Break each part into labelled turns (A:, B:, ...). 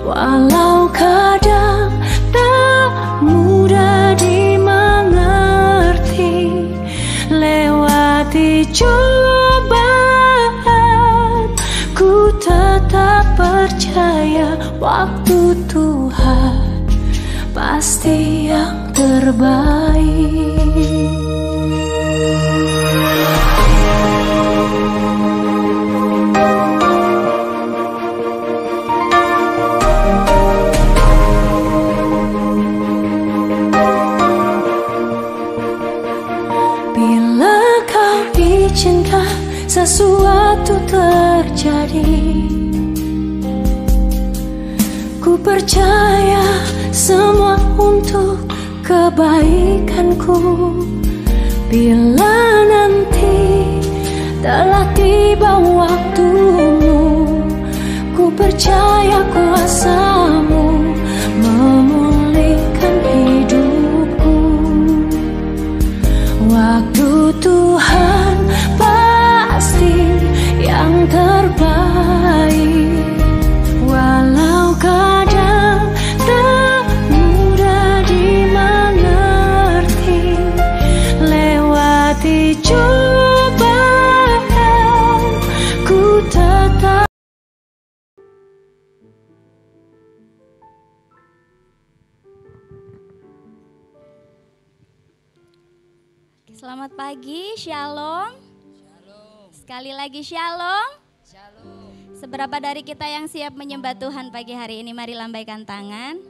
A: Walau kadang tak mudah dimengerti, lewati cobaan, ku tetap percaya waktu Tuhan pasti yang terbaik. Izinkan sesuatu terjadi, ku percaya semua untuk kebaikanku. Bila nanti telah tiba waktumu, ku percaya kuasa-Mu memulihkan hidupku. Waktu Tuhan pasti yang terbaik, walau kadang tak mudah dimengerti, lewati cobaan, ku tetap.
B: Selamat pagi, Shalom. Sekali lagi Shalom. Seberapa dari kita yang siap menyembah Tuhan pagi hari ini, mari lambaikan tangan.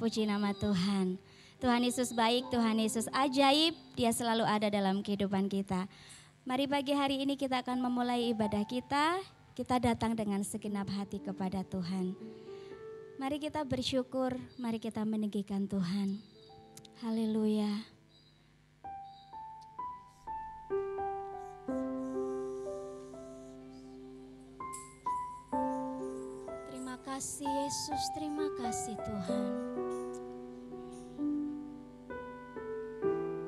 B: Puji nama Tuhan. Tuhan Yesus baik, Tuhan Yesus ajaib, Dia selalu ada dalam kehidupan kita. Mari pagi hari ini kita akan memulai ibadah kita. Kita datang dengan segenap hati kepada Tuhan. Mari kita bersyukur, mari kita meninggikan Tuhan. Haleluya. Terima kasih Yesus, terima kasih Tuhan.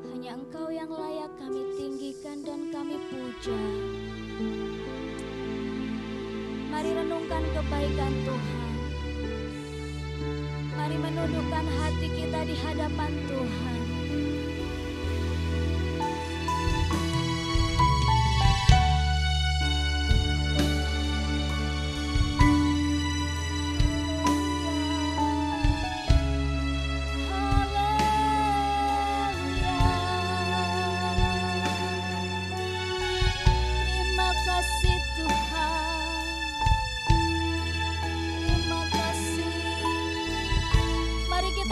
B: Hanya Engkau yang layak kami tinggikan dan kami puja. Mari renungkan kebaikan Tuhan. Mari menundukkan hati kita di hadapan Tuhan.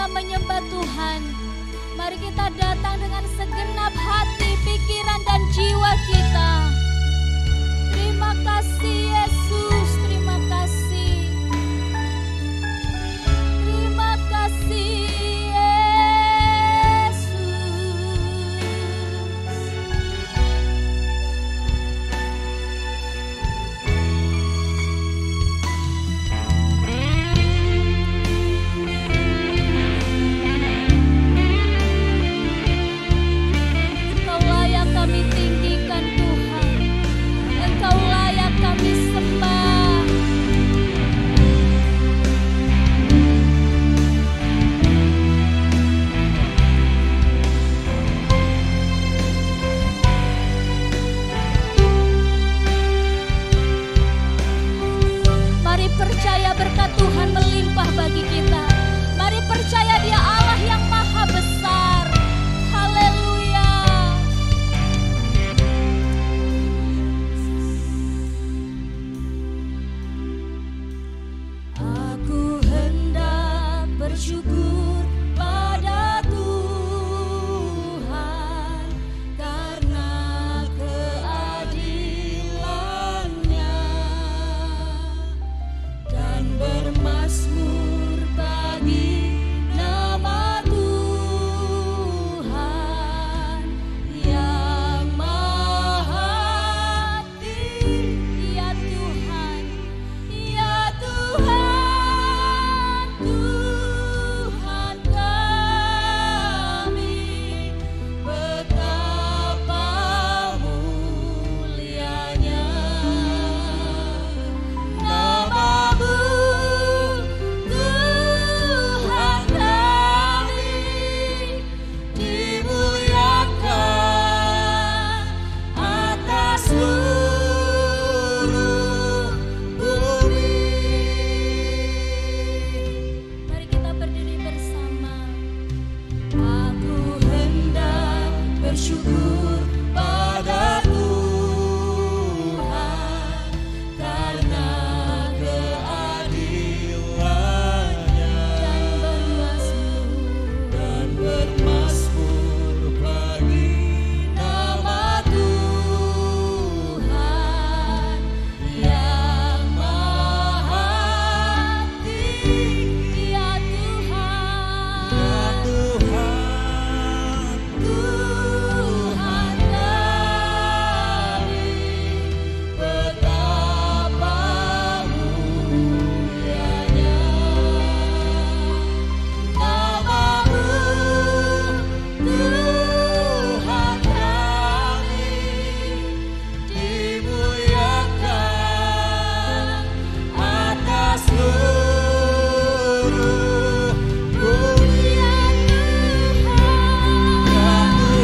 B: Menyembah Tuhan, mari kita datang dengan segenap hati, pikiran dan jiwa kita. Terima kasih Yesus, terima kasih. Terima kasih Yesus. Kami tinggikan Tuhan, Engkau layak kami sembah.
A: bersyukur pada Tuhan karena keadilannya dan bermasmur bagi nama Tuhan yang maha tinggi. Ya Tuhan, Tuhan kami, betapa mulianya namamu, Tuhan kami, dimuliakan atas seluruh dunia. Tuhan,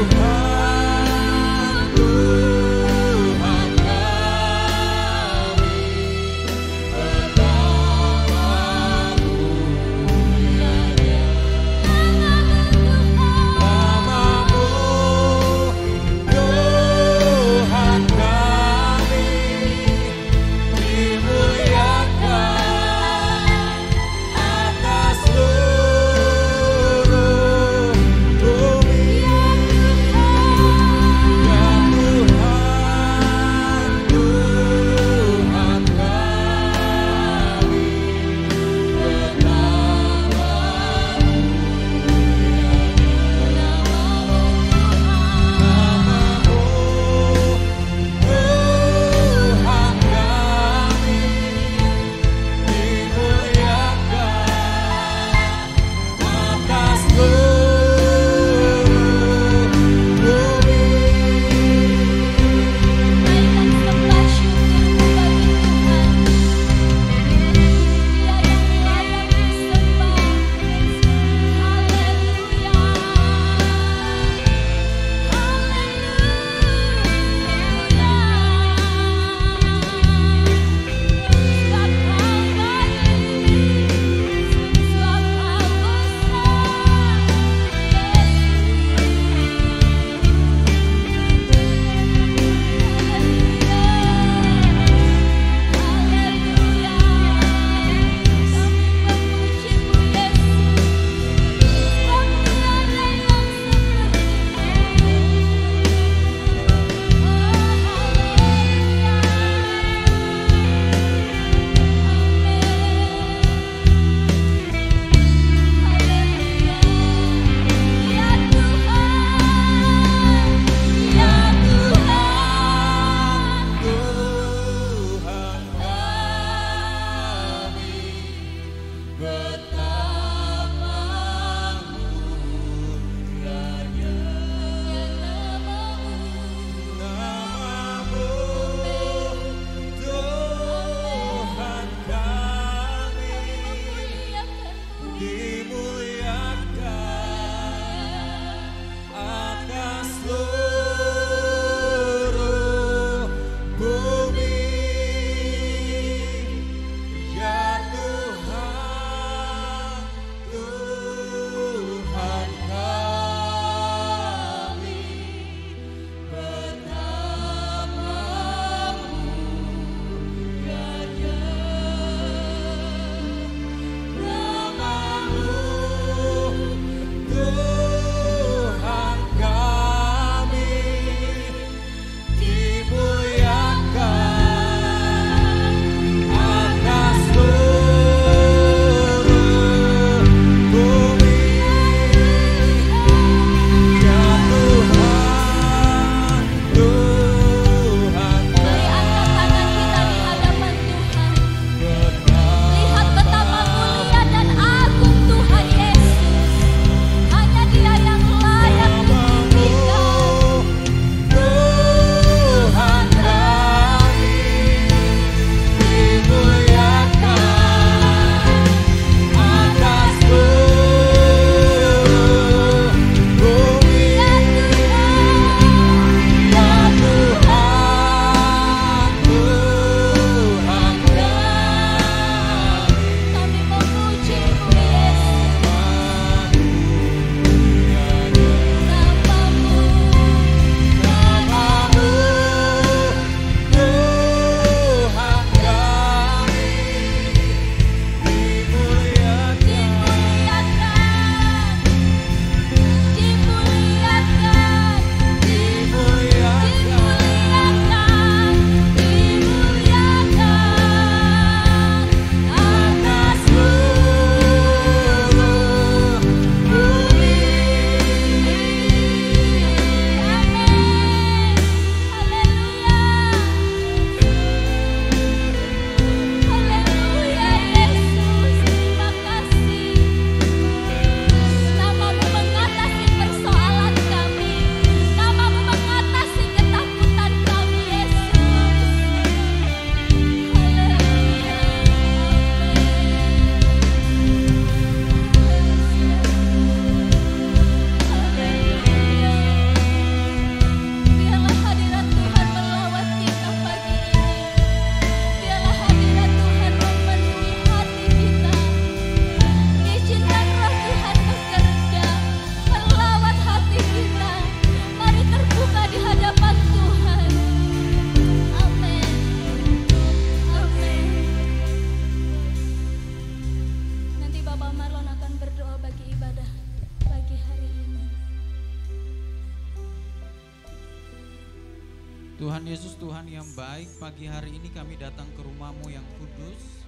C: Tuhan Yesus, Tuhan yang baik, pagi hari ini kami datang ke rumah-Mu yang kudus,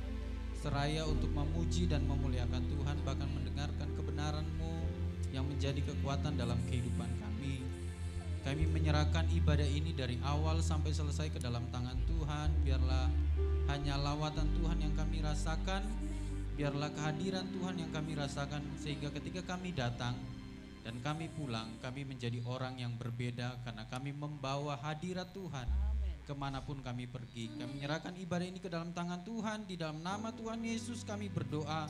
C: seraya untuk memuji dan memuliakan Tuhan, bahkan mendengarkan kebenaran-Mu yang menjadi kekuatan dalam kehidupan kami. Kami menyerahkan ibadah ini dari awal sampai selesai ke dalam tangan Tuhan. Biarlah hanya lawatan Tuhan yang kami rasakan, biarlah kehadiran Tuhan yang kami rasakan, sehingga ketika kami datang dan kami pulang, kami menjadi orang yang berbeda karena kami membawa hadirat Tuhan kemanapun kami pergi. Kami menyerahkan ibadah ini ke dalam tangan Tuhan. Di dalam nama Tuhan Yesus kami berdoa.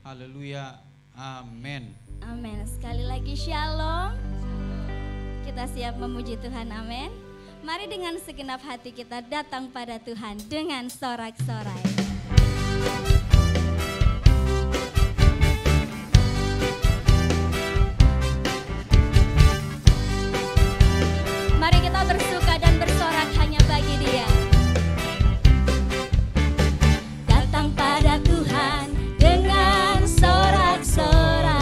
C: Haleluya. Amin.
B: Amin. Sekali lagi shalom. Kita siap memuji Tuhan. Amin. Mari dengan segenap hati kita datang pada Tuhan dengan sorak-sorai. Mari kita bersuka dan bersorak hanya bagi Dia. Datang pada Tuhan dengan sorak-sorai.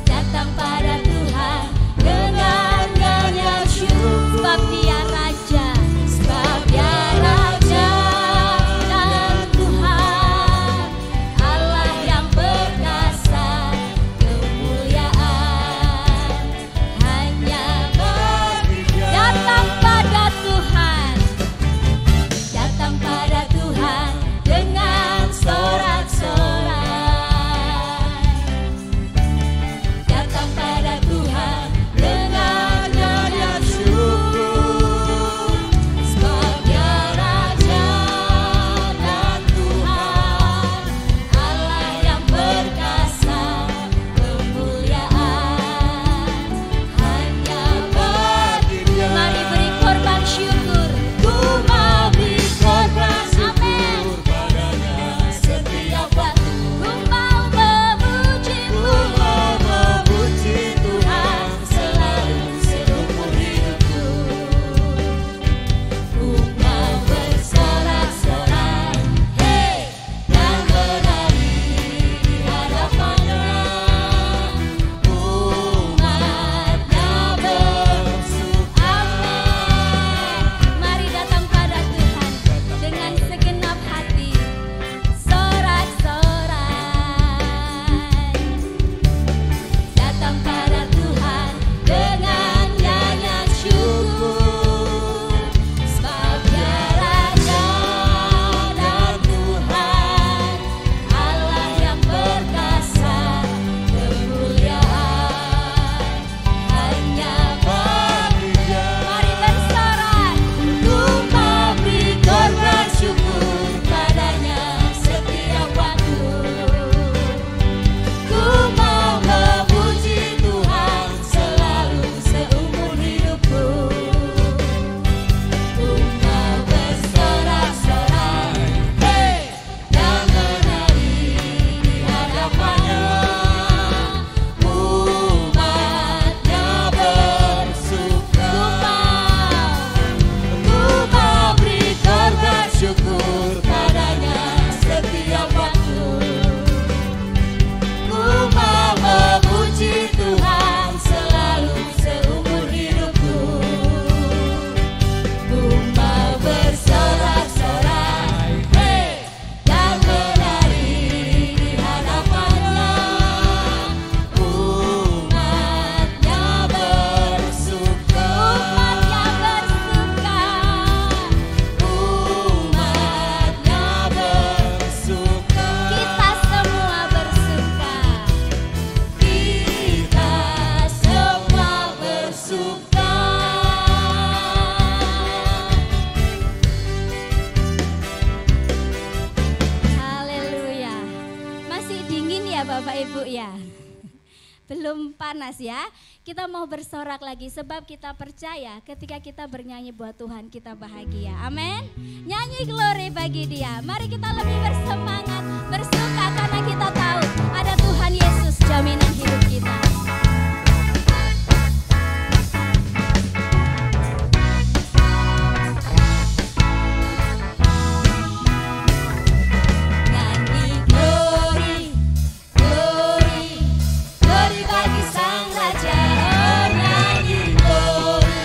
B: Datang pada Tuhan dengan nyanyian syukur, sebab Dia Raja, sebab Dia Raja dan Tuhan, Allah yang perkasa, kemuliaan hanya bagi Dia. Datang pada Tuhan, datang pada Tuhan dengan sorak-sorai. Datang pada Tuhan dengan nyanyian syukur, sebab Dia Raja dan Tuhan, Allah yang perkasa, kemuliaan hanya bagi Dia. Mari beri korban syukur. Ku mau beri korban syukur padanya setiap waktu. Ku mau memuji Tuhan selalu seumur hidupku. Ku mau bersorak-sorai, hey, dan menari di hadapan-Nya. Umat-Nya bersuka. Amin. Mari datang pada Tuhan dengan segenap hati, sorak-sorai. Datang pada Tuhan dengan nyanyian syukur, sebab Dia Raja dan Tuhan, Allah yang perkasa, kemuliaan hanya bagi Dia. Mari bersorak. Ku mau beri korban syukur padanya setiap waktu. Ku mau memuji Tuhan selalu seumur hidupku. Ku mau bersorak-sorai, hey, dan menari di hadapan-Nya. Umat-Nya bersuka. Ku mau beri korban syukur padanya setiap waktu. Ku mau memuji Tuhan selalu seumur hidupku. Ku mau bersorak-sorai, hey, dan menari di hadapan-Nya. Umat-Nya bersuka. Umat-Nya bersuka. Umat-Nya bersuka. Kita semua bersuka. Kita semua bersuka. Haleluya. Masih dingin ya Bapak Ibu ya? Belum panas ya. Kita mau bersorak lagi sebab kita percaya ketika kita bernyanyi buat Tuhan kita bahagia. Amin. Nyanyi glory bagi Dia. Mari kita lebih bersemangat, bersuka karena kita tahu ada Tuhan Yesus jaminan hidup kita. Nyanyi glory, glory, glory bagi Sang Raja. Oh, nyanyi glory.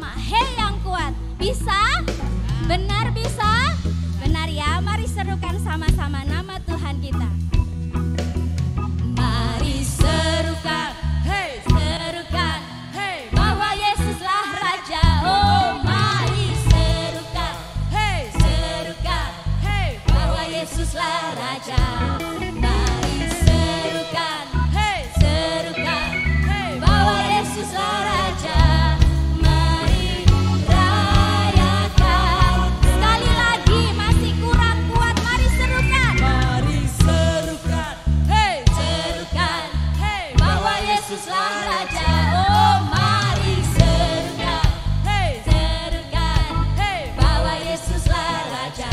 B: bersama-sama. Hei yang kuat, bisa? Benar bisa? Benar ya, mari serukan sama-sama nama Tuhan kita. Mari serukan, hey, serukan, hey, bahwa Yesuslah Raja. Oh, mari serukan, hey, serukan, hey, bahwa Yesuslah Raja. Mari serukan, hey, serukan, hey, bahwa Yesuslah Raja. Mari rayakan. Sekali lagi masih kurang kuat, mari serukan. Mari serukan, hey, serukan, hey, bahwa Yesuslah Raja. Oh, mari serukan, hey, serukan, hey, bahwa Yesuslah Raja.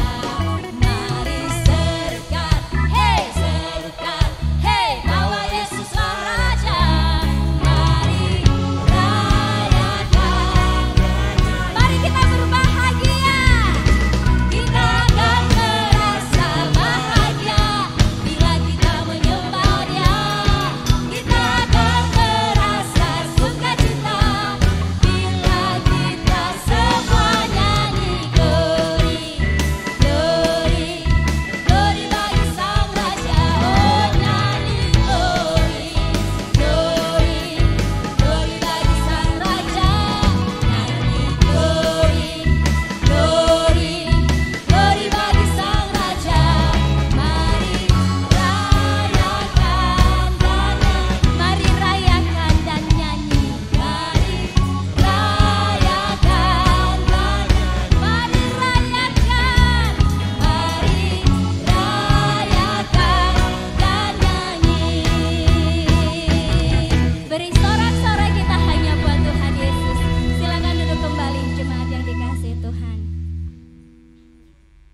B: Mari serukan, hey, serukan, hey, bahwa Yesuslah Raja. Mari rayakan. Mari kita berbahagia. Kita akan merasa bahagia bila kita menyembah Dia. Kita akan merasa sukacita bila kita semua nyanyi glory, glory, glory bagi Sang Raja. Oh, nyanyi glory, glory, glory bagi Sang Raja. Nyanyi glory, glory, glory bagi Sang Raja. Mari rayakan dan nyanyi. Mari rayakan dan nyanyi. Mari rayakan dan nyanyi. Mari rayakan. Mari rayakan dan nyanyi. Beri sorak-sorai kita hanya buat Tuhan Yesus. Silakan duduk kembali jemaat yang dikasihi Tuhan.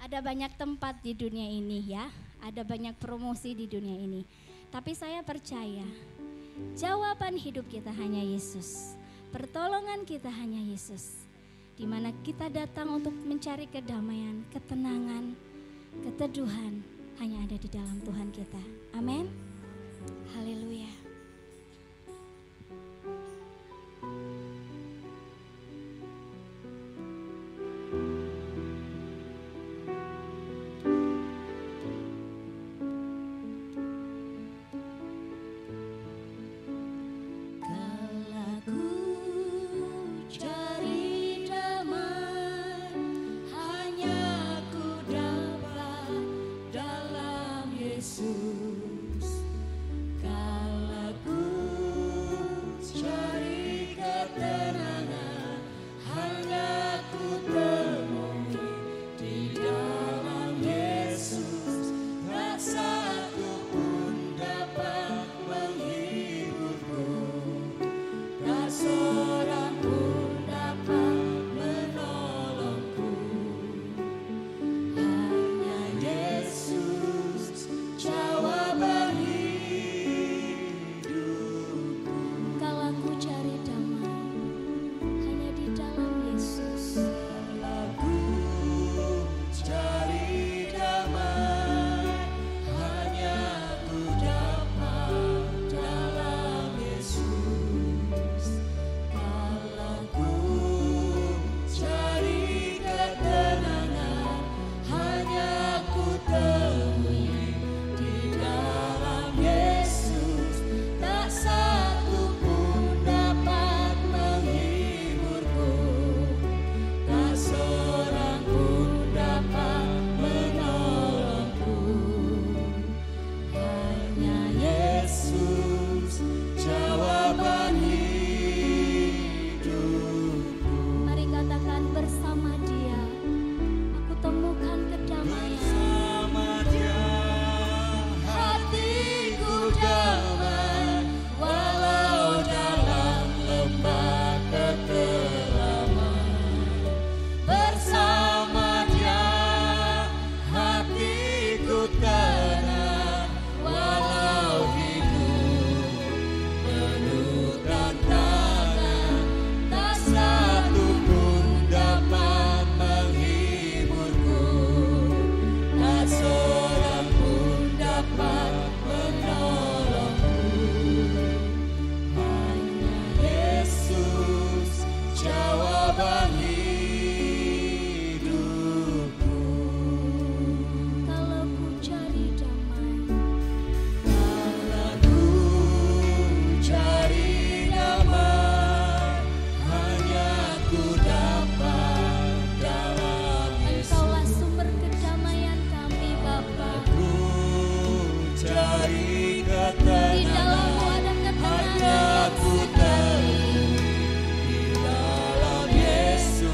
B: Ada banyak tempat di dunia ini ya, ada banyak promosi di dunia ini. Tapi saya percaya jawaban hidup kita hanya Yesus. Pertolongan kita hanya Yesus. Di mana kita datang untuk mencari kedamaian, ketenangan, keteduhan hanya ada di dalam Tuhan kita. Amin. Haleluya. Kala ku cari damai, hanya ku dapat dalam Yesus. Kala
A: Dalam hidupku,
B: Kalau ku cari damai,
A: kalau ku cari damai, hanya ku dapat dalam Yesus.
B: Engkaulah sumber kedamaian kami Bapa.
A: Ku cari
B: Di
A: ketenangan,
B: dalammu ada ketenangan
A: hanya
B: yang
A: ku
B: sejati.
A: temui di dalam Yesus.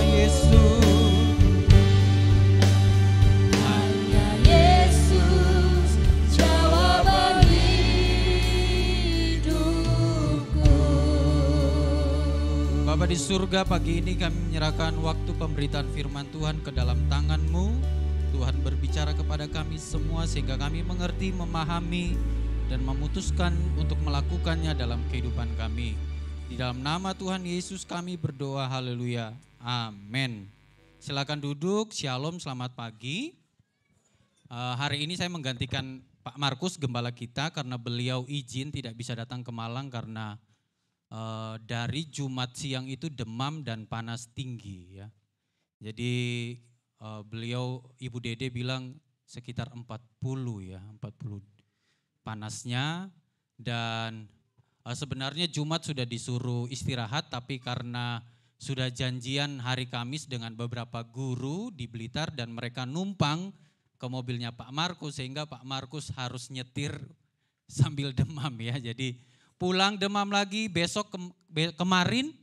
C: Yesus.
A: Hanya Yesus jawaban hidupku.
C: Bapa di surga, pagi ini kami menyerahkan waktu pemberitaan firman Tuhan ke dalam tangan-Mu. Tuhan berbicara kepada kami semua sehingga kami mengerti, memahami, dan memutuskan untuk melakukannya dalam kehidupan kami. Di dalam nama Tuhan Yesus kami berdoa, haleluya, amin. Silakan duduk, shalom, selamat pagi. Hari ini saya menggantikan Pak Markus, gembala kita, karena beliau izin tidak bisa datang ke Malang karena dari Jumat siang itu demam dan panas tinggi ya. Jadi beliau, Ibu Dede bilang sekitar 40 panasnya, dan sebenarnya Jumat sudah disuruh istirahat, tapi karena sudah janjian hari Kamis dengan beberapa guru di Blitar dan mereka numpang ke mobilnya Pak Markus, sehingga Pak Markus harus nyetir sambil demam ya. Jadi pulang demam lagi, besok kemarin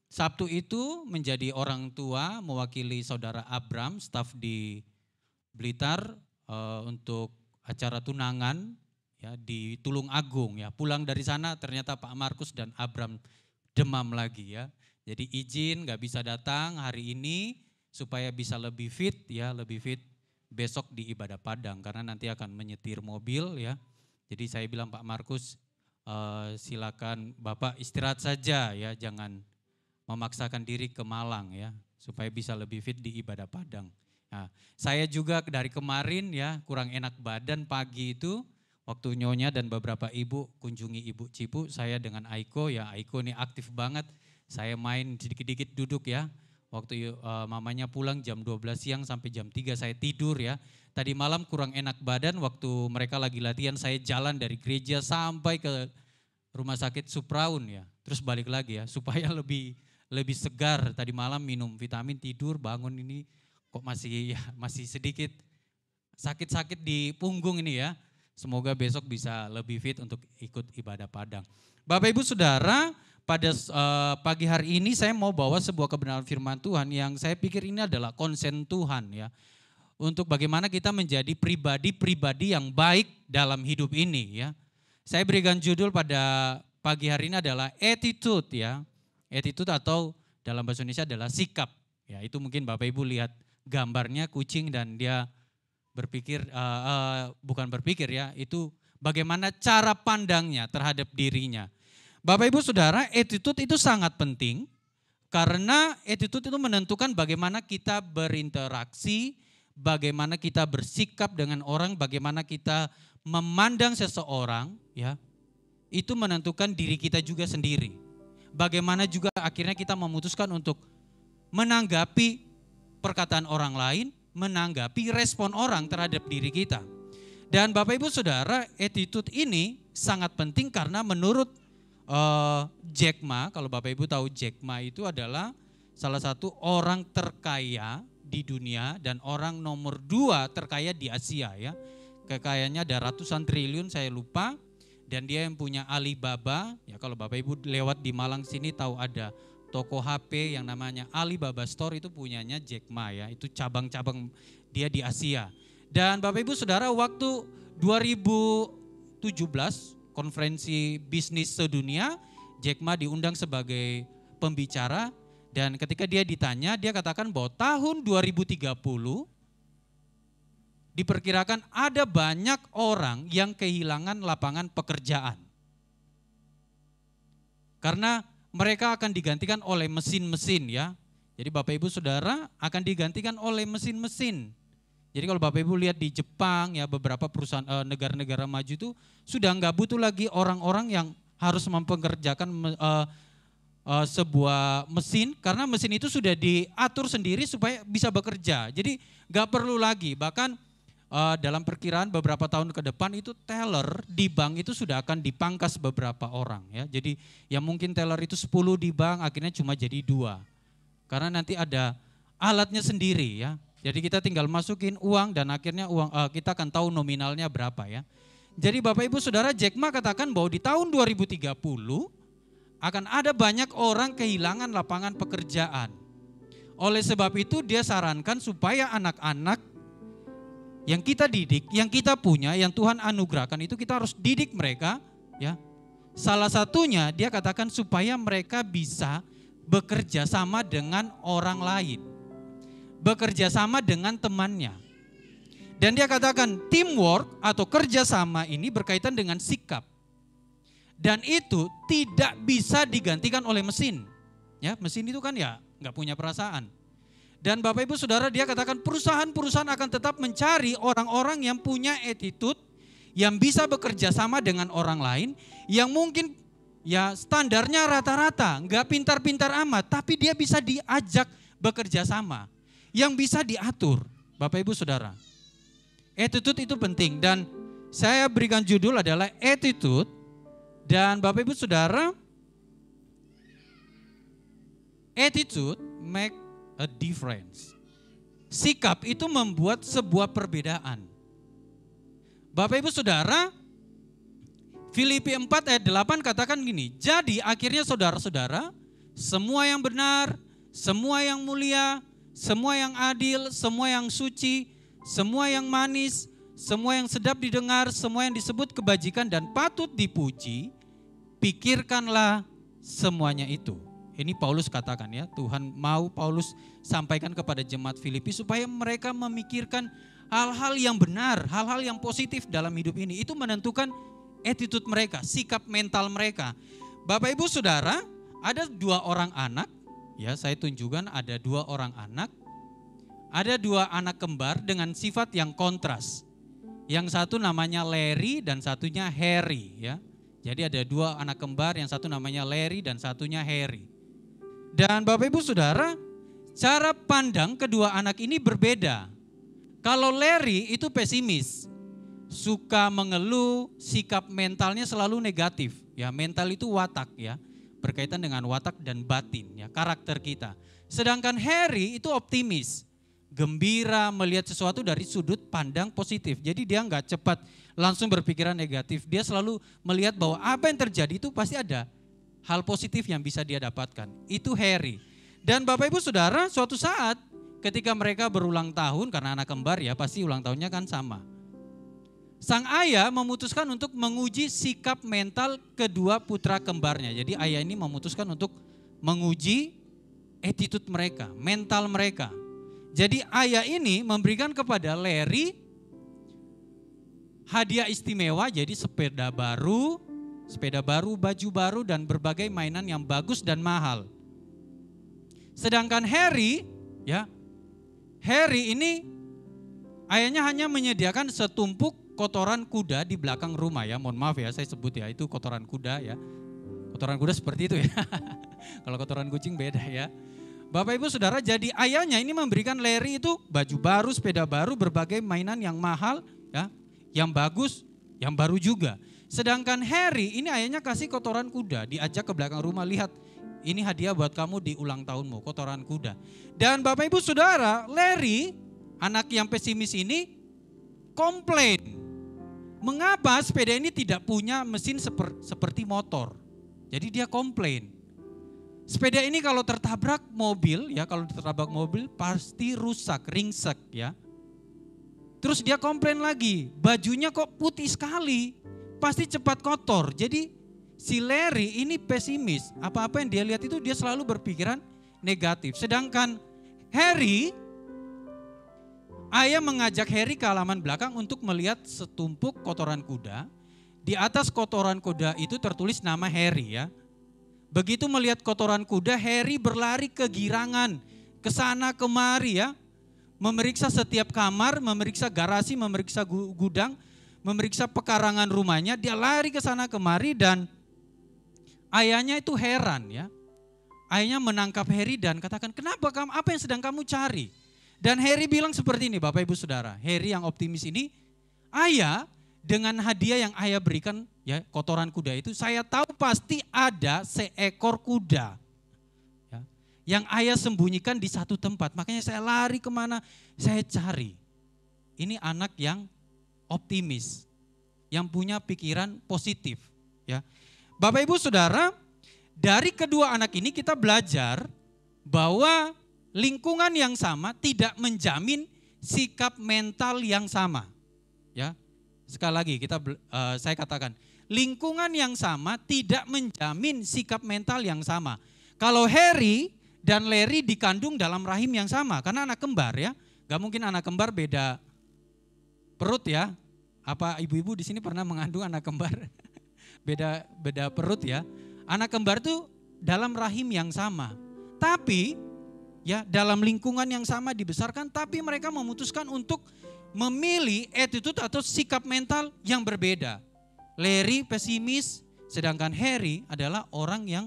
C: Sabtu itu menjadi orang tua mewakili saudara Abram, staf di Blitar untuk acara tunangan ya di Tulung Agung ya. Pulang dari sana ternyata Pak Markus dan Abram demam lagi ya. Jadi izin gak bisa datang hari ini supaya bisa lebih fit ya, lebih fit besok di ibadah Padang karena nanti akan menyetir mobil ya. Jadi saya bilang Pak Markus silakan Bapak istirahat saja ya, jangan memaksakan diri ke Malang ya, supaya bisa lebih fit di ibadah Padang. Nah, saya juga dari kemarin ya kurang enak badan pagi itu, waktu Nyonya dan beberapa ibu kunjungi Ibu Cipu, saya dengan Aiko ya, Aiko ini aktif banget, saya main sedikit-sedikit duduk ya. Waktu mamanya pulang jam 12 siang sampai jam 3 saya tidur ya. Tadi malam kurang enak badan, waktu mereka lagi latihan saya jalan dari gereja sampai ke rumah sakit Supraun ya. Terus balik lagi ya supaya lebih segar. Tadi malam minum vitamin, tidur, bangun ini kok masih sedikit sakit-sakit di punggung ini ya. Semoga besok bisa lebih fit untuk ikut ibadah Padang. Bapak Ibu Saudara, pada pagi hari ini saya mau bawa sebuah kebenaran firman Tuhan yang saya pikir ini adalah konsen Tuhan ya. Untuk bagaimana kita menjadi pribadi-pribadi yang baik dalam hidup ini ya. Saya berikan judul pada pagi hari ini adalah attitude ya. Attitude atau dalam bahasa Indonesia adalah sikap. Ya, itu mungkin Bapak Ibu lihat gambarnya kucing dan dia berpikir, bukan berpikir ya, itu bagaimana cara pandangnya terhadap dirinya. Bapak Ibu Saudara, attitude itu sangat penting karena attitude itu menentukan bagaimana kita berinteraksi, bagaimana kita bersikap dengan orang, bagaimana kita memandang seseorang ya. Itu menentukan diri kita juga sendiri. Bagaimana juga akhirnya kita memutuskan untuk menanggapi perkataan orang lain, menanggapi respon orang terhadap diri kita. Dan Bapak Ibu Saudara, attitude ini sangat penting karena menurut Jack Ma, kalau Bapak Ibu tahu Jack Ma itu adalah salah satu orang terkaya di dunia dan orang nomor 2 terkaya di Asia ya. Kekayaannya ada ratusan triliun, saya lupa. Dan dia yang punya Alibaba, ya kalau Bapak Ibu lewat di Malang sini tahu ada toko HP yang namanya Alibaba Store, itu punyanya Jack Ma ya, itu cabang-cabang dia di Asia. Dan Bapak Ibu Saudara, waktu 2017 konferensi bisnis sedunia, Jack Ma diundang sebagai pembicara dan ketika dia ditanya, dia katakan bahwa tahun 2030 diperkirakan ada banyak orang yang kehilangan lapangan pekerjaan. Karena mereka akan digantikan oleh mesin-mesin ya. Jadi Bapak Ibu Saudara akan digantikan oleh mesin-mesin. Jadi kalau Bapak Ibu lihat di Jepang ya, beberapa perusahaan negara-negara maju itu sudah nggak butuh lagi orang-orang yang harus mempekerjakan sebuah mesin, karena mesin itu sudah diatur sendiri supaya bisa bekerja. Jadi nggak perlu lagi, bahkan dalam perkiraan beberapa tahun ke depan itu teller di bank itu sudah akan dipangkas beberapa orang ya. Jadi yang mungkin teller itu 10 di bank akhirnya cuma jadi 2. Karena nanti ada alatnya sendiri ya. Jadi kita tinggal masukin uang dan akhirnya kita akan tahu nominalnya berapa ya. Jadi Bapak Ibu Saudara, Jack Ma katakan bahwa di tahun 2030 akan ada banyak orang kehilangan lapangan pekerjaan. Oleh sebab itu dia sarankan supaya anak-anak yang kita didik, yang kita punya, yang Tuhan anugerahkan itu kita harus didik mereka, ya. Salah satunya dia katakan supaya mereka bisa bekerja sama dengan orang lain. Bekerja sama dengan temannya. Dan dia katakan teamwork atau kerjasama ini berkaitan dengan sikap. Dan itu tidak bisa digantikan oleh mesin. Ya, mesin itu kan ya nggak punya perasaan. Dan Bapak Ibu Saudara, dia katakan perusahaan-perusahaan akan tetap mencari orang-orang yang punya attitude, yang bisa bekerja sama dengan orang lain, yang mungkin ya standarnya rata-rata, nggak pintar-pintar amat, tapi dia bisa diajak bekerja sama, yang bisa diatur. Bapak Ibu Saudara, attitude itu penting dan saya berikan judul adalah attitude. Dan Bapak Ibu Saudara, attitude make a difference. Sikap itu membuat sebuah perbedaan. Bapak Ibu Saudara, Filipi 4 ayat 8 katakan gini, jadi akhirnya saudara-saudara, semua yang benar, semua yang mulia, semua yang adil, semua yang suci, semua yang manis, semua yang sedap didengar, semua yang disebut kebajikan dan patut dipuji, pikirkanlah semuanya itu. Ini Paulus katakan ya, Tuhan mau Paulus sampaikan kepada jemaat Filipi supaya mereka memikirkan hal-hal yang benar, hal-hal yang positif dalam hidup ini. Itu menentukan attitude mereka, sikap mental mereka. Bapak Ibu Saudara, ada 2 orang anak, ya saya tunjukkan ada 2 orang anak. Ada 2 anak kembar dengan sifat yang kontras. Yang satu namanya Larry dan satunya Harry ya. Jadi ada 2 anak kembar, yang satu namanya Larry dan satunya Harry. Dan Bapak Ibu Saudara, cara pandang kedua anak ini berbeda. Kalau Larry itu pesimis, suka mengeluh, sikap mentalnya selalu negatif. Ya, mental itu watak ya, berkaitan dengan watak dan batin ya, karakter kita. Sedangkan Harry itu optimis, gembira melihat sesuatu dari sudut pandang positif. Jadi dia nggak cepat langsung berpikiran negatif. Dia selalu melihat bahwa apa yang terjadi itu pasti ada hal positif yang bisa dia dapatkan. Itu Harry. Dan Bapak Ibu Saudara, suatu saat ketika mereka berulang tahun, karena anak kembar ya pasti ulang tahunnya kan sama. Sang ayah memutuskan untuk menguji sikap mental kedua putra kembarnya. Jadi ayah ini memutuskan untuk menguji attitude mereka, mental mereka. Jadi ayah ini memberikan kepada Larry hadiah istimewa, jadi sepeda baru, baju baru dan berbagai mainan yang bagus dan mahal. Sedangkan Harry, ya, Harry ini ayahnya hanya menyediakan setumpuk kotoran kuda di belakang rumah ya. Mohon maaf ya, saya sebut ya, itu kotoran kuda ya. Kotoran kuda seperti itu ya. Kalau kotoran kucing beda ya. Bapak Ibu Saudara, jadi ayahnya ini memberikan Larry itu baju baru, sepeda baru, berbagai mainan yang mahal ya, yang bagus, yang baru juga. Sedangkan Harry ini ayahnya kasih kotoran kuda, diajak ke belakang rumah, lihat ini hadiah buat kamu di ulang tahunmu, kotoran kuda. Dan Bapak Ibu Saudara, Larry, anak yang pesimis ini komplain. Mengapa sepeda ini tidak punya mesin seperti motor? Jadi dia komplain. Sepeda ini kalau tertabrak mobil ya, kalau tertabrak mobil pasti rusak, ringsek ya. Terus dia komplain lagi, bajunya kok putih sekali. Pasti cepat kotor. Jadi si Larry ini pesimis. Apa-apa yang dia lihat itu dia selalu berpikiran negatif. Sedangkan Harry, ayah mengajak Harry ke halaman belakang untuk melihat setumpuk kotoran kuda. Di atas kotoran kuda itu tertulis nama Harry ya. Begitu melihat kotoran kuda, Harry berlari kegirangan ke sana kemari ya. Memeriksa setiap kamar, memeriksa garasi, memeriksa gudang, memeriksa pekarangan rumahnya. Dia lari ke sana kemari dan ayahnya itu heran ya. Ayahnya menangkap Harry dan katakan, kenapa kamu, apa yang sedang kamu cari? Dan Harry bilang seperti ini, Bapak Ibu Saudara. Harry yang optimis ini, ayah dengan hadiah yang ayah berikan ya, kotoran kuda itu, saya tahu pasti ada seekor kuda ya, yang ayah sembunyikan di satu tempat. Makanya saya lari kemana, saya cari. Ini anak yang optimis, yang punya pikiran positif ya. Bapak Ibu Saudara, dari kedua anak ini kita belajar bahwa lingkungan yang sama tidak menjamin sikap mental yang sama. Ya, sekali lagi saya katakan, lingkungan yang sama tidak menjamin sikap mental yang sama. Kalau Harry dan Larry dikandung dalam rahim yang sama, karena anak kembar ya, gak mungkin anak kembar beda perut ya. Apa ibu-ibu di sini pernah mengandung anak kembar? beda perut ya. Anak kembar itu dalam rahim yang sama. Tapi ya dalam lingkungan yang sama dibesarkan, tapi mereka memutuskan untuk memilih attitude atau sikap mental yang berbeda. Larry pesimis, sedangkan Harry adalah orang yang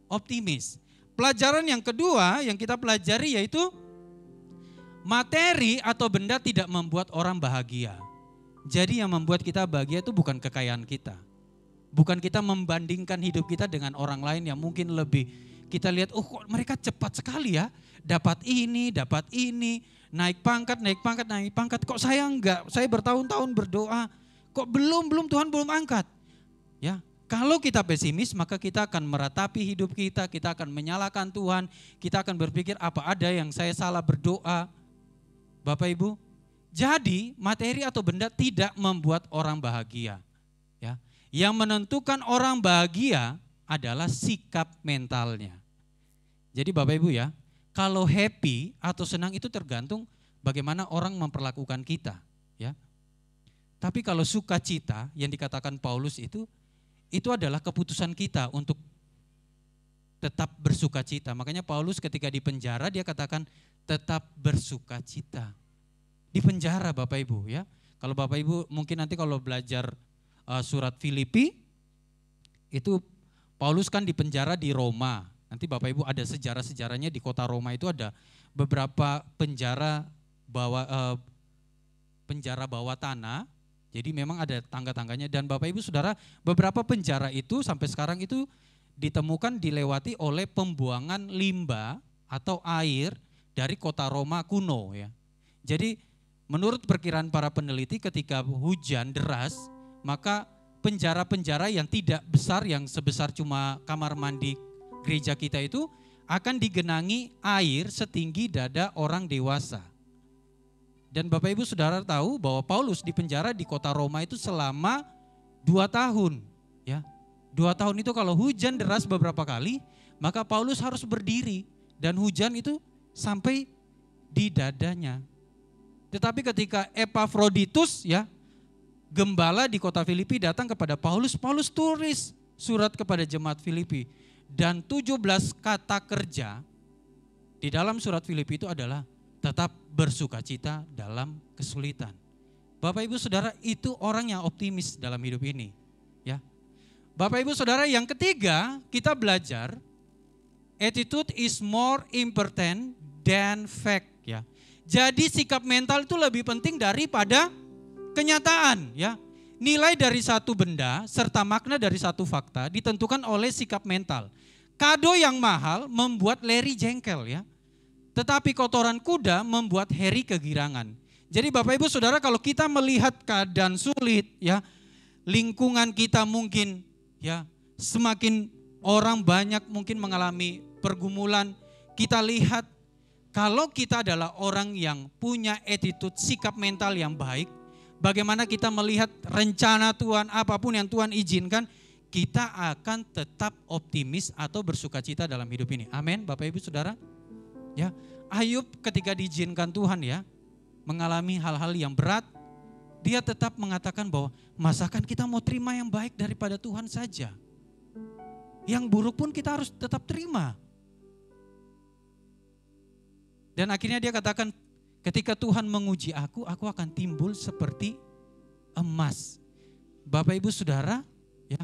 C: optimis. Pelajaran yang kedua yang kita pelajari yaitu materi atau benda tidak membuat orang bahagia. Jadi yang membuat kita bahagia itu bukan kekayaan kita. Bukan kita membandingkan hidup kita dengan orang lain yang mungkin lebih. Kita lihat, oh kok mereka cepat sekali ya. Dapat ini, naik pangkat. Kok saya enggak? Saya bertahun-tahun berdoa. Kok belum Tuhan belum angkat. Ya, kalau kita pesimis maka kita akan meratapi hidup kita akan menyalahkan Tuhan, kita akan berpikir apa ada yang saya salah berdoa. Bapak Ibu, jadi materi atau benda tidak membuat orang bahagia. Ya, yang menentukan orang bahagia adalah sikap mentalnya. Jadi Bapak Ibu ya, kalau happy atau senang itu tergantung bagaimana orang memperlakukan kita. Ya, tapi kalau sukacita yang dikatakan Paulus itu adalah keputusan kita untuk tetap bersukacita. Makanya Paulus ketika di penjara dia katakan tetap bersukacita. Di penjara Bapak Ibu ya. Kalau Bapak Ibu mungkin nanti kalau belajar surat Filipi, itu Paulus kan di penjara di Roma. Nanti Bapak Ibu ada sejarah-sejarahnya di kota Roma itu ada beberapa penjara bawah tanah. Jadi memang ada tangga-tangganya dan Bapak Ibu Saudara beberapa penjara itu sampai sekarang itu ditemukan dilewati oleh pembuangan limbah atau air dari kota Roma kuno ya. Jadi menurut perkiraan para peneliti ketika hujan deras maka penjara-penjara yang tidak besar yang sebesar cuma kamar mandi gereja kita itu akan digenangi air setinggi dada orang dewasa. Dan Bapak Ibu Saudara tahu bahwa Paulus di penjara di kota Roma itu selama 2 tahun. Ya, 2 tahun itu kalau hujan deras beberapa kali, maka Paulus harus berdiri dan hujan itu sampai di dadanya. Tetapi ketika Epafroditus ya, gembala di kota Filipi datang kepada Paulus, Paulus tulis surat kepada jemaat Filipi. Dan 17 kata kerja di dalam surat Filipi itu adalah tetap bersukacita dalam kesulitan. Bapak Ibu Saudara itu orang yang optimis dalam hidup ini. Ya, Bapak Ibu Saudara yang ketiga kita belajar attitude is more important than fact. Ya, jadi sikap mental itu lebih penting daripada kenyataan. Ya, nilai dari satu benda serta makna dari satu fakta ditentukan oleh sikap mental. Kado yang mahal membuat Larry jengkel ya. Tetapi kotoran kuda membuat Harry kegirangan. Jadi Bapak Ibu Saudara kalau kita melihat keadaan sulit ya, lingkungan kita mungkin ya semakin orang banyak mungkin mengalami pergumulan, kita lihat kalau kita adalah orang yang punya attitude sikap mental yang baik, bagaimana kita melihat rencana Tuhan apapun yang Tuhan izinkan, kita akan tetap optimis atau bersukacita dalam hidup ini. Amin Bapak Ibu Saudara. Ya, Ayub ketika diizinkan Tuhan ya mengalami hal-hal yang berat, dia tetap mengatakan bahwa masakan kita mau terima yang baik daripada Tuhan saja. Yang buruk pun kita harus tetap terima. Dan akhirnya dia katakan ketika Tuhan menguji aku akan timbul seperti emas. Bapak Ibu Saudara, ya,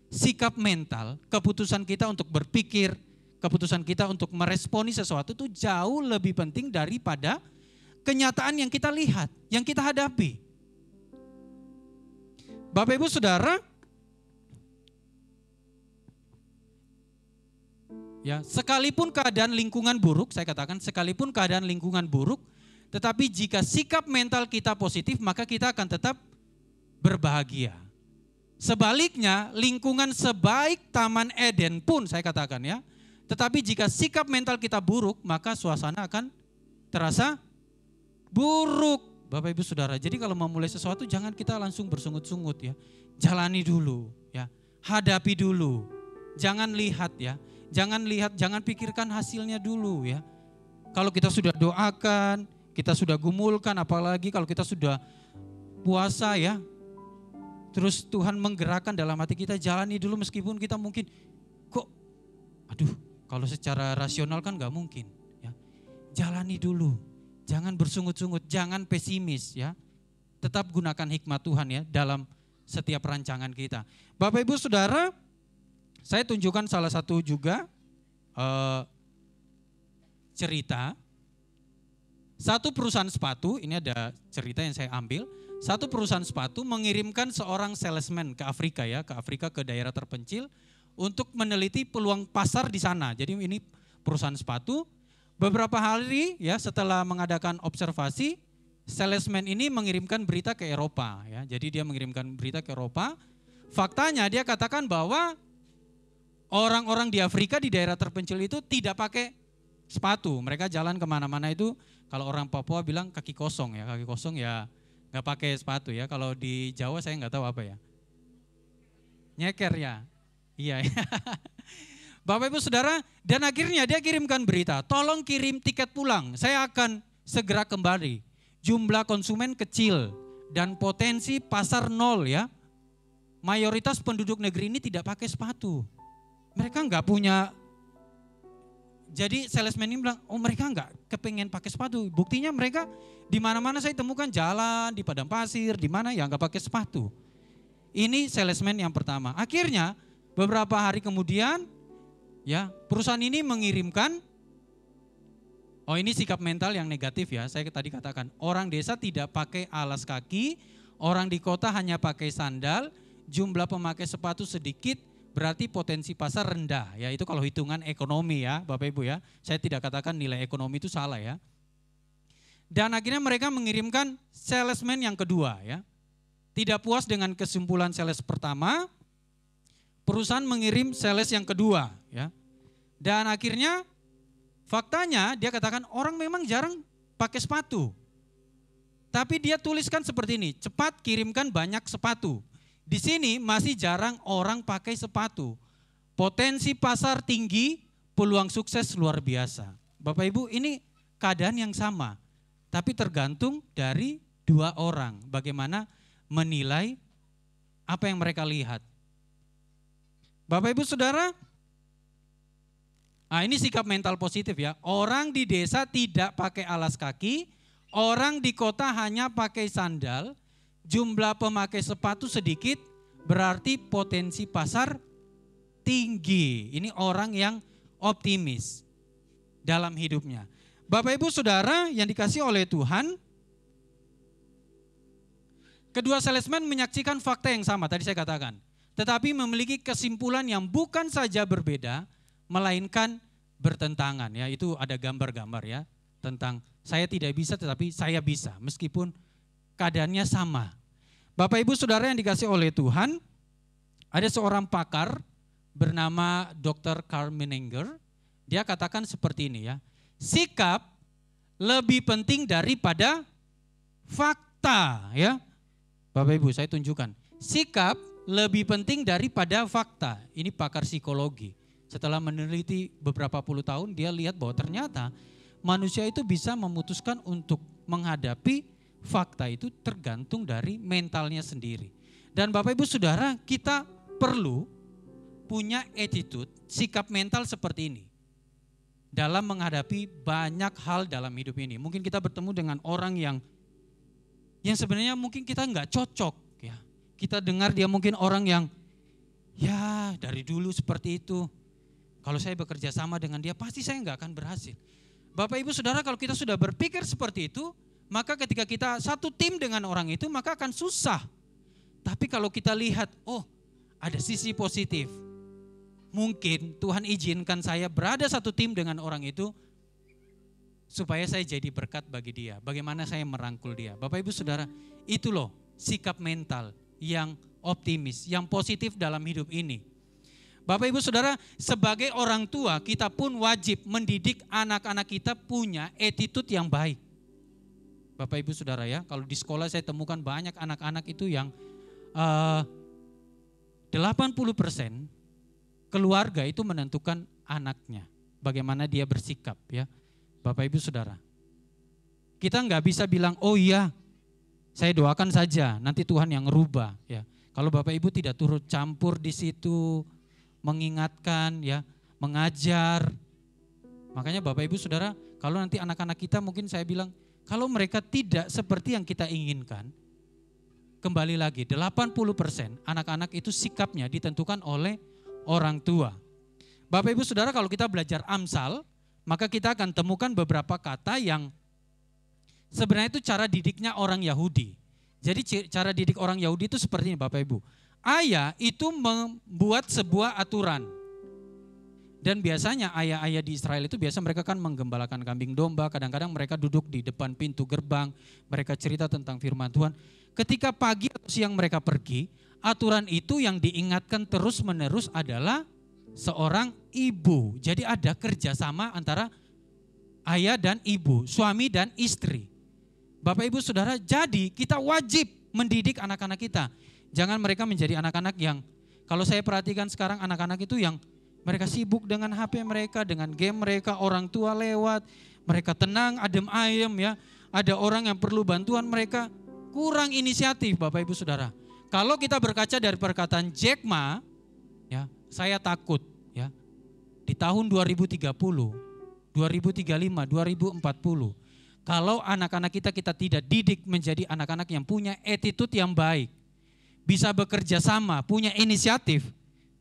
C: sikap mental, keputusan kita untuk berpikir, keputusan kita untuk meresponi sesuatu itu jauh lebih penting daripada kenyataan yang kita lihat, yang kita hadapi. Bapak Ibu Saudara, ya, sekalipun keadaan lingkungan buruk, saya katakan sekalipun keadaan lingkungan buruk, tetapi jika sikap mental kita positif, maka kita akan tetap berbahagia. Sebaliknya, lingkungan sebaik Taman Eden pun saya katakan ya, Tetapi jika sikap mental kita buruk, maka suasana akan terasa buruk. Bapak Ibu Saudara, jadi kalau mau mulai sesuatu jangan kita langsung bersungut-sungut ya. Jalani dulu ya, hadapi dulu. Jangan lihat ya, jangan pikirkan hasilnya dulu ya. Kalau kita sudah doakan, kita sudah gumulkan, apalagi kalau kita sudah puasa ya. Terus Tuhan menggerakkan dalam hati kita, jalani dulu meskipun kita mungkin kok aduh kalau secara rasional kan gak mungkin ya. Jalani dulu, jangan bersungut-sungut, jangan pesimis ya. Tetap gunakan hikmat Tuhan ya dalam setiap rancangan kita. Bapak Ibu Saudara, saya tunjukkan salah satu juga cerita. Satu perusahaan sepatu, ini ada cerita yang saya ambil. Satu perusahaan sepatu mengirimkan seorang salesman ke Afrika ya, ke daerah terpencil untuk meneliti peluang pasar di sana. Jadi ini perusahaan sepatu. Beberapa hari ya setelah mengadakan observasi, salesman ini mengirimkan berita ke Eropa ya. Jadi dia mengirimkan berita ke Eropa. Faktanya dia katakan bahwa orang-orang di Afrika di daerah terpencil itu tidak pakai sepatu. Mereka jalan kemana-mana itu kalau orang Papua bilang kaki kosong ya nggak pakai sepatu ya. Kalau di Jawa saya nggak tahu apa ya. Nyeker ya. Iya. Bapak Ibu Saudara, dan akhirnya dia kirimkan berita, tolong kirim tiket pulang, saya akan segera kembali. Jumlah konsumen kecil dan potensi pasar nol ya. Mayoritas penduduk negeri ini tidak pakai sepatu. Mereka nggak punya. Jadi salesman ini bilang, oh mereka nggak kepengen pakai sepatu. Buktinya mereka di mana-mana saya temukan jalan di padang pasir, di mana ya nggak pakai sepatu. Ini salesman yang pertama. Akhirnya beberapa hari kemudian, ya perusahaan ini mengirimkan, oh ini sikap mental yang negatif ya. Saya tadi katakan orang desa tidak pakai alas kaki, orang di kota hanya pakai sandal, jumlah pemakai sepatu sedikit. Berarti potensi pasar rendah ya, itu kalau hitungan ekonomi ya Bapak Ibu ya. Saya tidak katakan nilai ekonomi itu salah ya. Dan akhirnya mereka mengirimkan salesman yang kedua ya. Tidak puas dengan kesimpulan sales pertama, perusahaan mengirim sales yang kedua ya. Dan akhirnya faktanya dia katakan orang memang jarang pakai sepatu. Tapi dia tuliskan seperti ini, cepat kirimkan banyak sepatu. Di sini masih jarang orang pakai sepatu. Potensi pasar tinggi, peluang sukses luar biasa. Bapak Ibu, ini keadaan yang sama. Tapi tergantung dari dua orang. Bagaimana menilai apa yang mereka lihat. Bapak Ibu Saudara, nah ini sikap mental positif ya. Orang di desa tidak pakai alas kaki, orang di kota hanya pakai sandal. Jumlah pemakai sepatu sedikit, berarti potensi pasar tinggi. Ini orang yang optimis dalam hidupnya. Bapak Ibu Saudara yang dikasihi oleh Tuhan, kedua salesman menyaksikan fakta yang sama, tadi saya katakan. Tetapi memiliki kesimpulan yang bukan saja berbeda, melainkan bertentangan. Ya, itu ada gambar-gambar ya, tentang saya tidak bisa tetapi saya bisa, meskipun keadaannya sama. Bapak Ibu Saudara yang dikasihi oleh Tuhan, ada seorang pakar bernama Dr. Karl Menninger. Dia katakan seperti ini ya, sikap lebih penting daripada fakta ya. Bapak Ibu saya tunjukkan, sikap lebih penting daripada fakta. Ini pakar psikologi. Setelah meneliti beberapa puluh tahun, dia lihat bahwa ternyata manusia itu bisa memutuskan untuk menghadapi fakta itu tergantung dari mentalnya sendiri. Dan Bapak Ibu Saudara, kita perlu punya attitude, sikap mental seperti ini dalam menghadapi banyak hal dalam hidup ini. Mungkin kita bertemu dengan orang yang sebenarnya mungkin kita nggak cocok ya. Kita dengar dia mungkin orang yang ya dari dulu seperti itu. Kalau saya bekerja sama dengan dia pasti saya nggak akan berhasil. Bapak Ibu Saudara, kalau kita sudah berpikir seperti itu, maka ketika kita satu tim dengan orang itu maka akan susah. Tapi kalau kita lihat, oh ada sisi positif. Mungkin Tuhan izinkan saya berada satu tim dengan orang itu supaya saya jadi berkat bagi dia. Bagaimana saya merangkul dia. Bapak Ibu Saudara, itu loh sikap mental yang optimis, yang positif dalam hidup ini. Bapak Ibu Saudara, sebagai orang tua kita pun wajib mendidik anak-anak kita punya attitude yang baik. Bapak Ibu Saudara ya, kalau di sekolah saya temukan banyak anak-anak itu yang 80% keluarga itu menentukan anaknya. Bagaimana dia bersikap ya. Bapak Ibu Saudara. Kita nggak bisa bilang, oh iya saya doakan saja nanti Tuhan yang ngerubah ya. Kalau Bapak Ibu tidak turut campur di situ, mengingatkan ya, mengajar. Makanya Bapak Ibu Saudara, kalau nanti anak-anak kita mungkin saya bilang, kalau mereka tidak seperti yang kita inginkan, kembali lagi 80% anak-anak itu sikapnya ditentukan oleh orang tua. Bapak Ibu Saudara, kalau kita belajar Amsal, maka kita akan temukan beberapa kata yang sebenarnya itu cara didiknya orang Yahudi. Jadi cara didik orang Yahudi itu seperti ini Bapak Ibu. Ayah itu membuat sebuah aturan. Dan biasanya ayah-ayah di Israel itu biasa mereka kan menggembalakan kambing domba. Kadang-kadang mereka duduk di depan pintu gerbang. Mereka cerita tentang firman Tuhan. Ketika pagi atau siang mereka pergi, aturan itu yang diingatkan terus menerus adalah seorang ibu. Jadi ada kerjasama antara ayah dan ibu, suami dan istri. Bapak Ibu Saudara, jadi kita wajib mendidik anak-anak kita. Jangan mereka menjadi anak-anak yang, kalau saya perhatikan sekarang anak-anak itu yang mereka sibuk dengan HP mereka, dengan game mereka, orang tua lewat, mereka tenang, adem ayem ya. Ada orang yang perlu bantuan mereka, kurang inisiatif Bapak Ibu Saudara. Kalau kita berkaca dari perkataan Jack Ma, ya, saya takut ya. Di tahun 2030, 2035, 2040, kalau anak-anak kita tidak didik menjadi anak-anak yang punya attitude yang baik, bisa bekerja sama, punya inisiatif,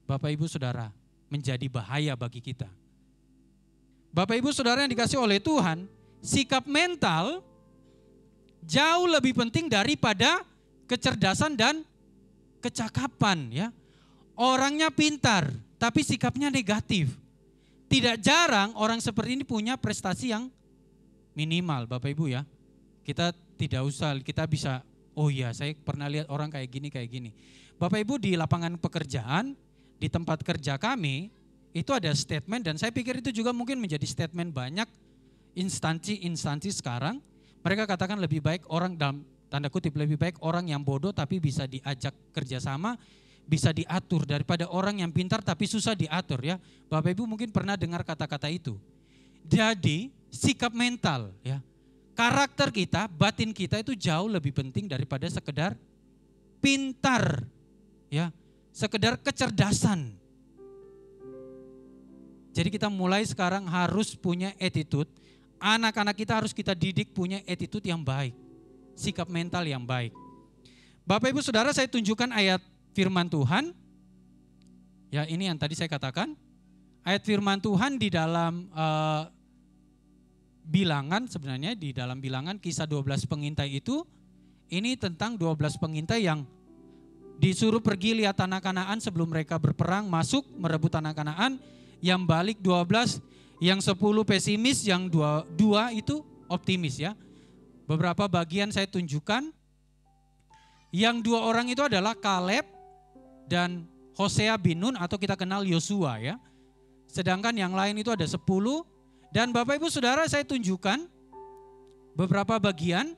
C: Bapak Ibu Saudara, menjadi bahaya bagi kita. Bapak Ibu Saudara yang dikasih oleh Tuhan, sikap mental jauh lebih penting daripada kecerdasan dan kecakapan ya. Orangnya pintar, tapi sikapnya negatif. Tidak jarang orang seperti ini punya prestasi yang minimal Bapak Ibu ya. Kita tidak usah, kita bisa, oh iya saya pernah lihat orang kayak gini. Bapak Ibu di lapangan pekerjaan, di tempat kerja kami, itu ada statement dan saya pikir itu juga mungkin menjadi statement banyak instansi sekarang. Mereka katakan lebih baik orang, dalam tanda kutip, lebih baik orang yang bodoh tapi bisa diajak kerjasama, bisa diatur daripada orang yang pintar tapi susah diatur ya. Bapak Ibu mungkin pernah dengar kata-kata itu. Jadi sikap mental ya, karakter kita, batin kita itu jauh lebih penting daripada sekedar pintar ya, sekedar kecerdasan. Jadi kita mulai sekarang harus punya attitude, anak-anak kita harus kita didik punya attitude yang baik, sikap mental yang baik. Bapak Ibu Saudara, saya tunjukkan ayat firman Tuhan. Ya, ini yang tadi saya katakan. Ayat firman Tuhan di dalam Bilangan, sebenarnya di dalam Bilangan kisah 12 pengintai itu, ini tentang 12 pengintai yang disuruh pergi lihat tanah Kanaan sebelum mereka berperang, masuk merebut tanah Kanaan, yang balik 12, yang 10 pesimis, yang dua itu optimis ya. Beberapa bagian saya tunjukkan. Yang 2 orang itu adalah Kaleb dan Hosea bin Nun atau kita kenal Yosua ya. Sedangkan yang lain itu ada 10. Dan Bapak Ibu Saudara, saya tunjukkan beberapa bagian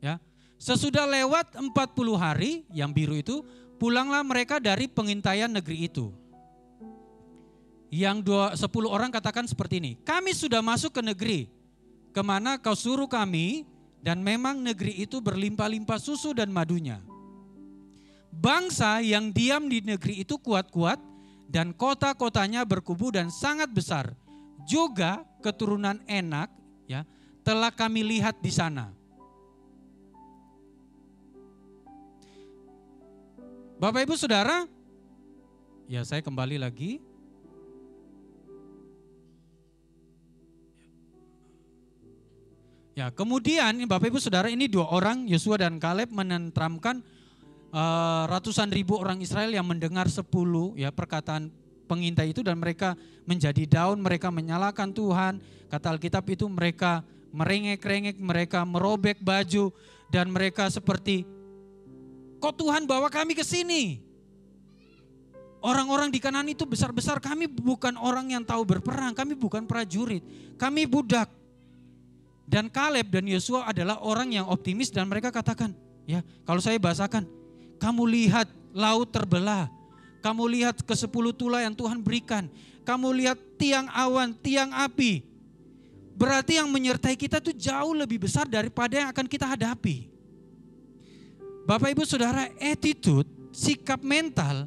C: ya. Sesudah lewat 40 hari, yang biru itu, pulanglah mereka dari pengintaian negeri itu. Yang 10 orang katakan seperti ini, kami sudah masuk ke negeri kemana kau suruh kami, dan memang negeri itu berlimpah-limpah susu dan madunya. Bangsa yang diam di negeri itu kuat-kuat, dan kota-kotanya berkubu dan sangat besar. Juga keturunan Enak ya, telah kami lihat di sana. Bapak Ibu Saudara, ya saya kembali lagi. Ya, kemudian Bapak Ibu Saudara, ini 2 orang Yosua dan Kaleb menentramkan ratusan ribu orang Israel yang mendengar 10 ya perkataan pengintai itu, dan mereka menjadi down, mereka menyalahkan Tuhan. Kata Alkitab itu mereka merengek-rengek, mereka merobek baju, dan mereka seperti, kok Tuhan bawa kami ke sini? Orang-orang di Kanaan itu besar-besar, kami bukan orang yang tahu berperang, kami bukan prajurit, kami budak. Dan Kaleb dan Yosua adalah orang yang optimis dan mereka katakan, ya kalau saya bahasakan, kamu lihat laut terbelah, kamu lihat ke-10 tulah yang Tuhan berikan, kamu lihat tiang awan, tiang api. Berarti yang menyertai kita itu jauh lebih besar daripada yang akan kita hadapi. Bapak Ibu Saudara, attitude, sikap mental,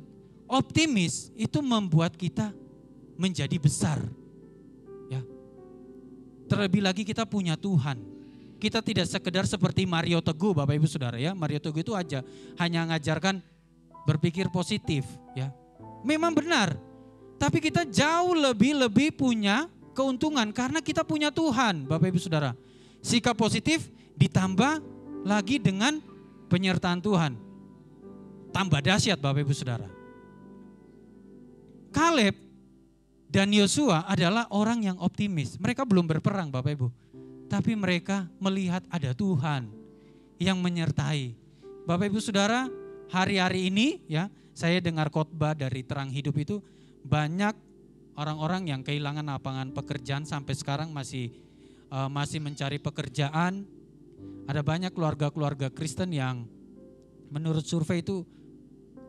C: optimis itu membuat kita menjadi besar. Ya. Terlebih lagi kita punya Tuhan. Kita tidak sekedar seperti Mario Teguh, Bapak Ibu Saudara ya. Mario Teguh itu aja hanya mengajarkan berpikir positif ya. Memang benar. Tapi kita jauh lebih punya keuntungan karena kita punya Tuhan, Bapak Ibu Saudara. Sikap positif ditambah lagi dengan penyertaan Tuhan. Tambah dahsyat Bapak Ibu Saudara. Kaleb dan Yosua adalah orang yang optimis. Mereka belum berperang Bapak Ibu. Tapi mereka melihat ada Tuhan yang menyertai. Bapak Ibu Saudara, hari-hari ini ya, saya dengar khotbah dari Terang Hidup itu banyak orang-orang yang kehilangan lapangan pekerjaan sampai sekarang masih mencari pekerjaan. Ada banyak keluarga-keluarga Kristen yang menurut survei itu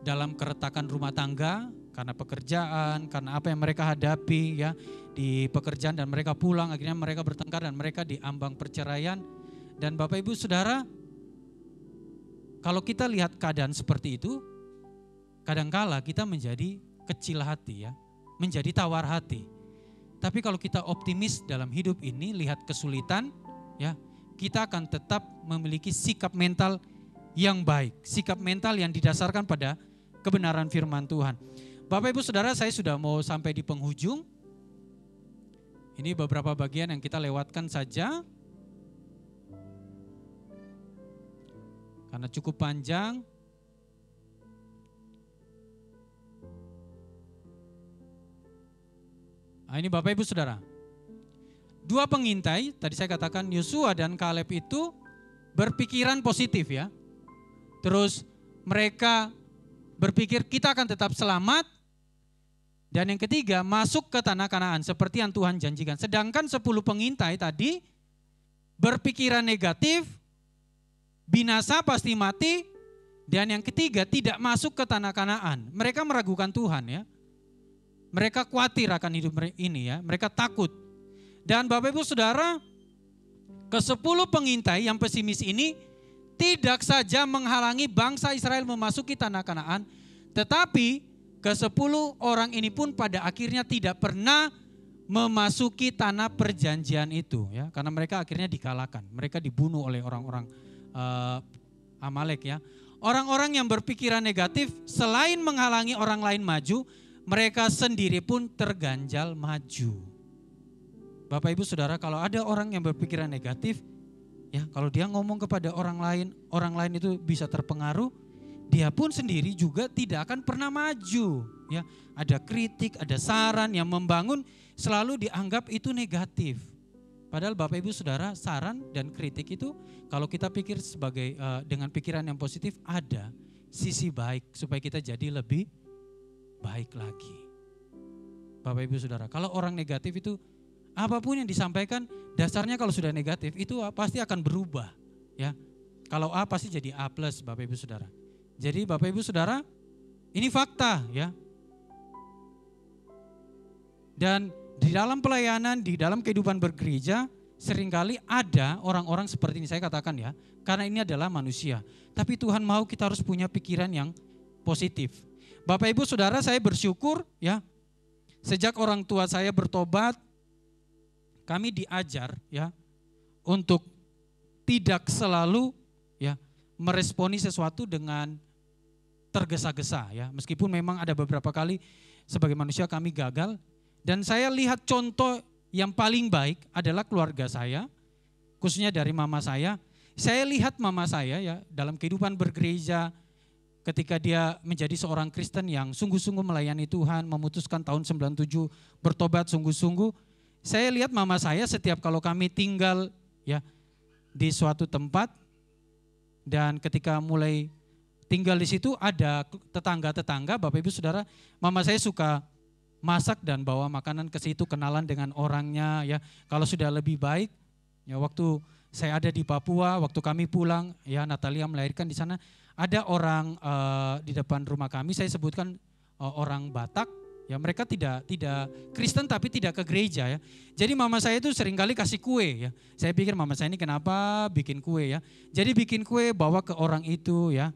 C: dalam keretakan rumah tangga karena pekerjaan, karena apa yang mereka hadapi ya di pekerjaan, dan mereka pulang akhirnya mereka bertengkar dan mereka diambang perceraian. Dan Bapak Ibu Saudara, kalau kita lihat keadaan seperti itu, kadangkala kita menjadi kecil hati ya, menjadi tawar hati. Tapi kalau kita optimis dalam hidup ini, lihat kesulitan ya, kita akan tetap memiliki sikap mental yang baik, sikap mental yang didasarkan pada kebenaran firman Tuhan. Bapak Ibu Saudara, saya sudah mau sampai di penghujung. Ini beberapa bagian yang kita lewatkan saja karena cukup panjang. Nah, ini Bapak Ibu Saudara. Dua pengintai, tadi saya katakan Yosua dan Kaleb itu berpikiran positif ya. Terus mereka berpikir kita akan tetap selamat. Dan yang ketiga, masuk ke tanah Kanaan seperti yang Tuhan janjikan. Sedangkan 10 pengintai tadi berpikiran negatif, binasa pasti mati. Dan yang ketiga, tidak masuk ke tanah Kanaan. Mereka meragukan Tuhan ya. Mereka khawatir akan hidup ini ya, mereka takut. Dan Bapak Ibu Saudara, ke-10 pengintai yang pesimis ini tidak saja menghalangi bangsa Israel memasuki tanah Kanaan, tetapi ke-10 orang ini pun pada akhirnya tidak pernah memasuki tanah perjanjian itu ya, karena mereka akhirnya dikalahkan. Mereka dibunuh oleh orang-orang Amalek ya. Orang-orang yang berpikiran negatif selain menghalangi orang lain maju, mereka sendiri pun terganjal maju. Bapak Ibu Saudara, kalau ada orang yang berpikiran negatif, ya kalau dia ngomong kepada orang lain itu bisa terpengaruh, dia pun sendiri juga tidak akan pernah maju. Ya, ada kritik, ada saran yang membangun, selalu dianggap itu negatif. Padahal Bapak Ibu Saudara, saran dan kritik itu kalau kita pikir sebagai dengan pikiran yang positif, ada sisi baik supaya kita jadi lebih baik lagi. Bapak Ibu Saudara, kalau orang negatif itu apapun yang disampaikan dasarnya kalau sudah negatif itu pasti akan berubah ya. Kalau A pasti jadi A+, Bapak Ibu Saudara. Jadi Bapak Ibu Saudara, ini fakta ya. Dan di dalam pelayanan, di dalam kehidupan bergereja seringkali ada orang-orang seperti ini, saya katakan ya, karena ini adalah manusia. Tapi Tuhan mau kita harus punya pikiran yang positif. Bapak Ibu Saudara, saya bersyukur ya, sejak orang tua saya bertobat, kami diajar ya untuk tidak selalu ya meresponi sesuatu dengan tergesa-gesa ya. Meskipun memang ada beberapa kali sebagai manusia kami gagal, dan saya lihat contoh yang paling baik adalah keluarga saya, khususnya dari mama saya. Saya lihat mama saya ya dalam kehidupan bergereja, ketika dia menjadi seorang Kristen yang sungguh-sungguh melayani Tuhan, memutuskan tahun 97 bertobat sungguh-sungguh. Saya lihat mama saya setiap kalau kami tinggal ya di suatu tempat, dan ketika mulai tinggal di situ ada tetangga-tetangga, Bapak Ibu Saudara, mama saya suka masak dan bawa makanan ke situ, kenalan dengan orangnya ya. Kalau sudah lebih baik, ya waktu saya ada di Papua, waktu kami pulang, ya Natalia melahirkan di sana, ada orang di depan rumah kami, saya sebutkan orang Batak, ya mereka tidak Kristen tapi tidak ke gereja ya. Jadi mama saya itu seringkali kasih kue ya. Saya pikir mama saya ini kenapa bikin kue ya. Jadi bikin kue bawa ke orang itu ya.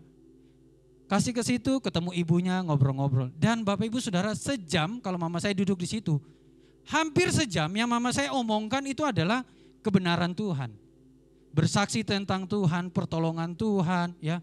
C: Kasih ke situ, ketemu ibunya, ngobrol-ngobrol. Dan Bapak Ibu Saudara, sejam kalau mama saya duduk di situ, hampir sejam yang mama saya omongkan itu adalah kebenaran Tuhan. Bersaksi tentang Tuhan, pertolongan Tuhan ya.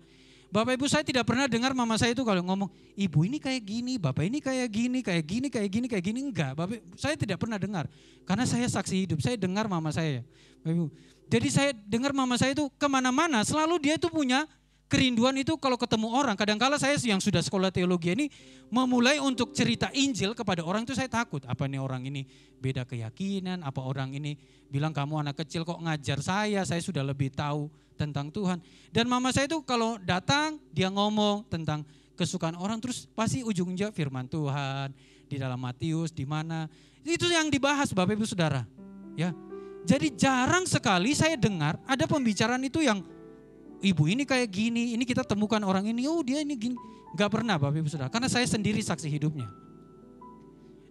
C: Bapak Ibu, saya tidak pernah dengar mama saya itu kalau ngomong, ibu ini kayak gini, bapak ini kayak gini, enggak. Bapak, saya tidak pernah dengar. Karena saya saksi hidup, saya dengar mama saya. Bapak Ibu. Jadi saya dengar mama saya itu kemana-mana, selalu dia itu punya kerinduan itu kalau ketemu orang. Kadang-kala saya yang sudah sekolah teologi ini memulai untuk cerita Injil kepada orang itu saya takut. Apa nih orang ini beda keyakinan, apa orang ini bilang kamu anak kecil kok ngajar saya sudah lebih tahu tentang Tuhan. Dan mama saya itu kalau datang dia ngomong tentang kesukaan orang terus pasti ujungnya firman Tuhan di dalam Matius di mana. Itu yang dibahas Bapak Ibu Saudara. Ya. Jadi jarang sekali saya dengar ada pembicaraan itu yang ibu ini kayak gini, ini kita temukan orang ini, oh dia ini gini. Gak pernah Bapak Ibu Saudara, karena saya sendiri saksi hidupnya.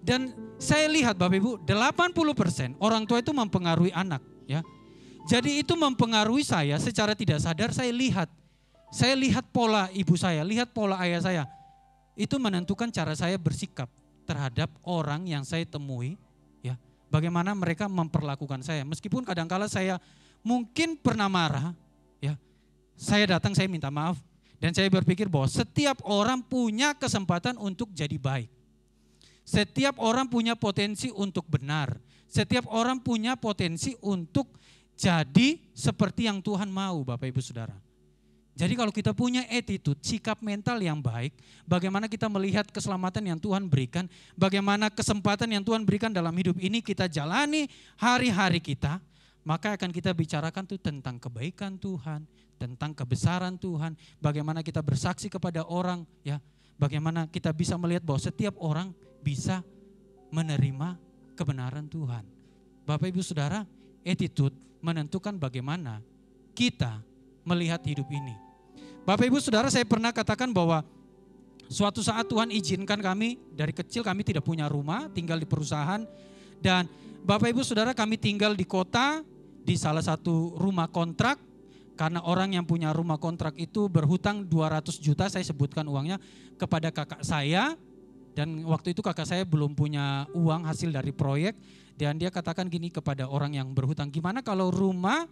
C: Dan saya lihat Bapak Ibu, 80% orang tua itu mempengaruhi anak. Ya. Jadi itu mempengaruhi saya secara tidak sadar, saya lihat pola ibu saya, lihat pola ayah saya. Itu menentukan cara saya bersikap terhadap orang yang saya temui. Ya. Bagaimana mereka memperlakukan saya, meskipun kadang-kala saya mungkin pernah marah. Ya. Saya datang, saya minta maaf. Dan saya berpikir bahwa setiap orang punya kesempatan untuk jadi baik. Setiap orang punya potensi untuk benar. Setiap orang punya potensi untuk jadi seperti yang Tuhan mau Bapak Ibu Saudara. Jadi kalau kita punya attitude, sikap mental yang baik, bagaimana kita melihat keselamatan yang Tuhan berikan, bagaimana kesempatan yang Tuhan berikan dalam hidup ini kita jalani hari-hari kita, maka akan kita bicarakan tuh tentang kebaikan Tuhan, tentang kebesaran Tuhan, bagaimana kita bersaksi kepada orang, ya, bagaimana kita bisa melihat bahwa setiap orang bisa menerima kebenaran Tuhan. Bapak Ibu Saudara, attitude menentukan bagaimana kita melihat hidup ini. Bapak Ibu Saudara, saya pernah katakan bahwa suatu saat Tuhan izinkan kami, dari kecil kami tidak punya rumah, tinggal di perusahaan, dan Bapak Ibu Saudara kami tinggal di kota, di salah satu rumah kontrak. Karena orang yang punya rumah kontrak itu berhutang 200 juta, saya sebutkan uangnya, kepada kakak saya. Dan waktu itu kakak saya belum punya uang hasil dari proyek. Dan dia katakan gini kepada orang yang berhutang, gimana kalau rumah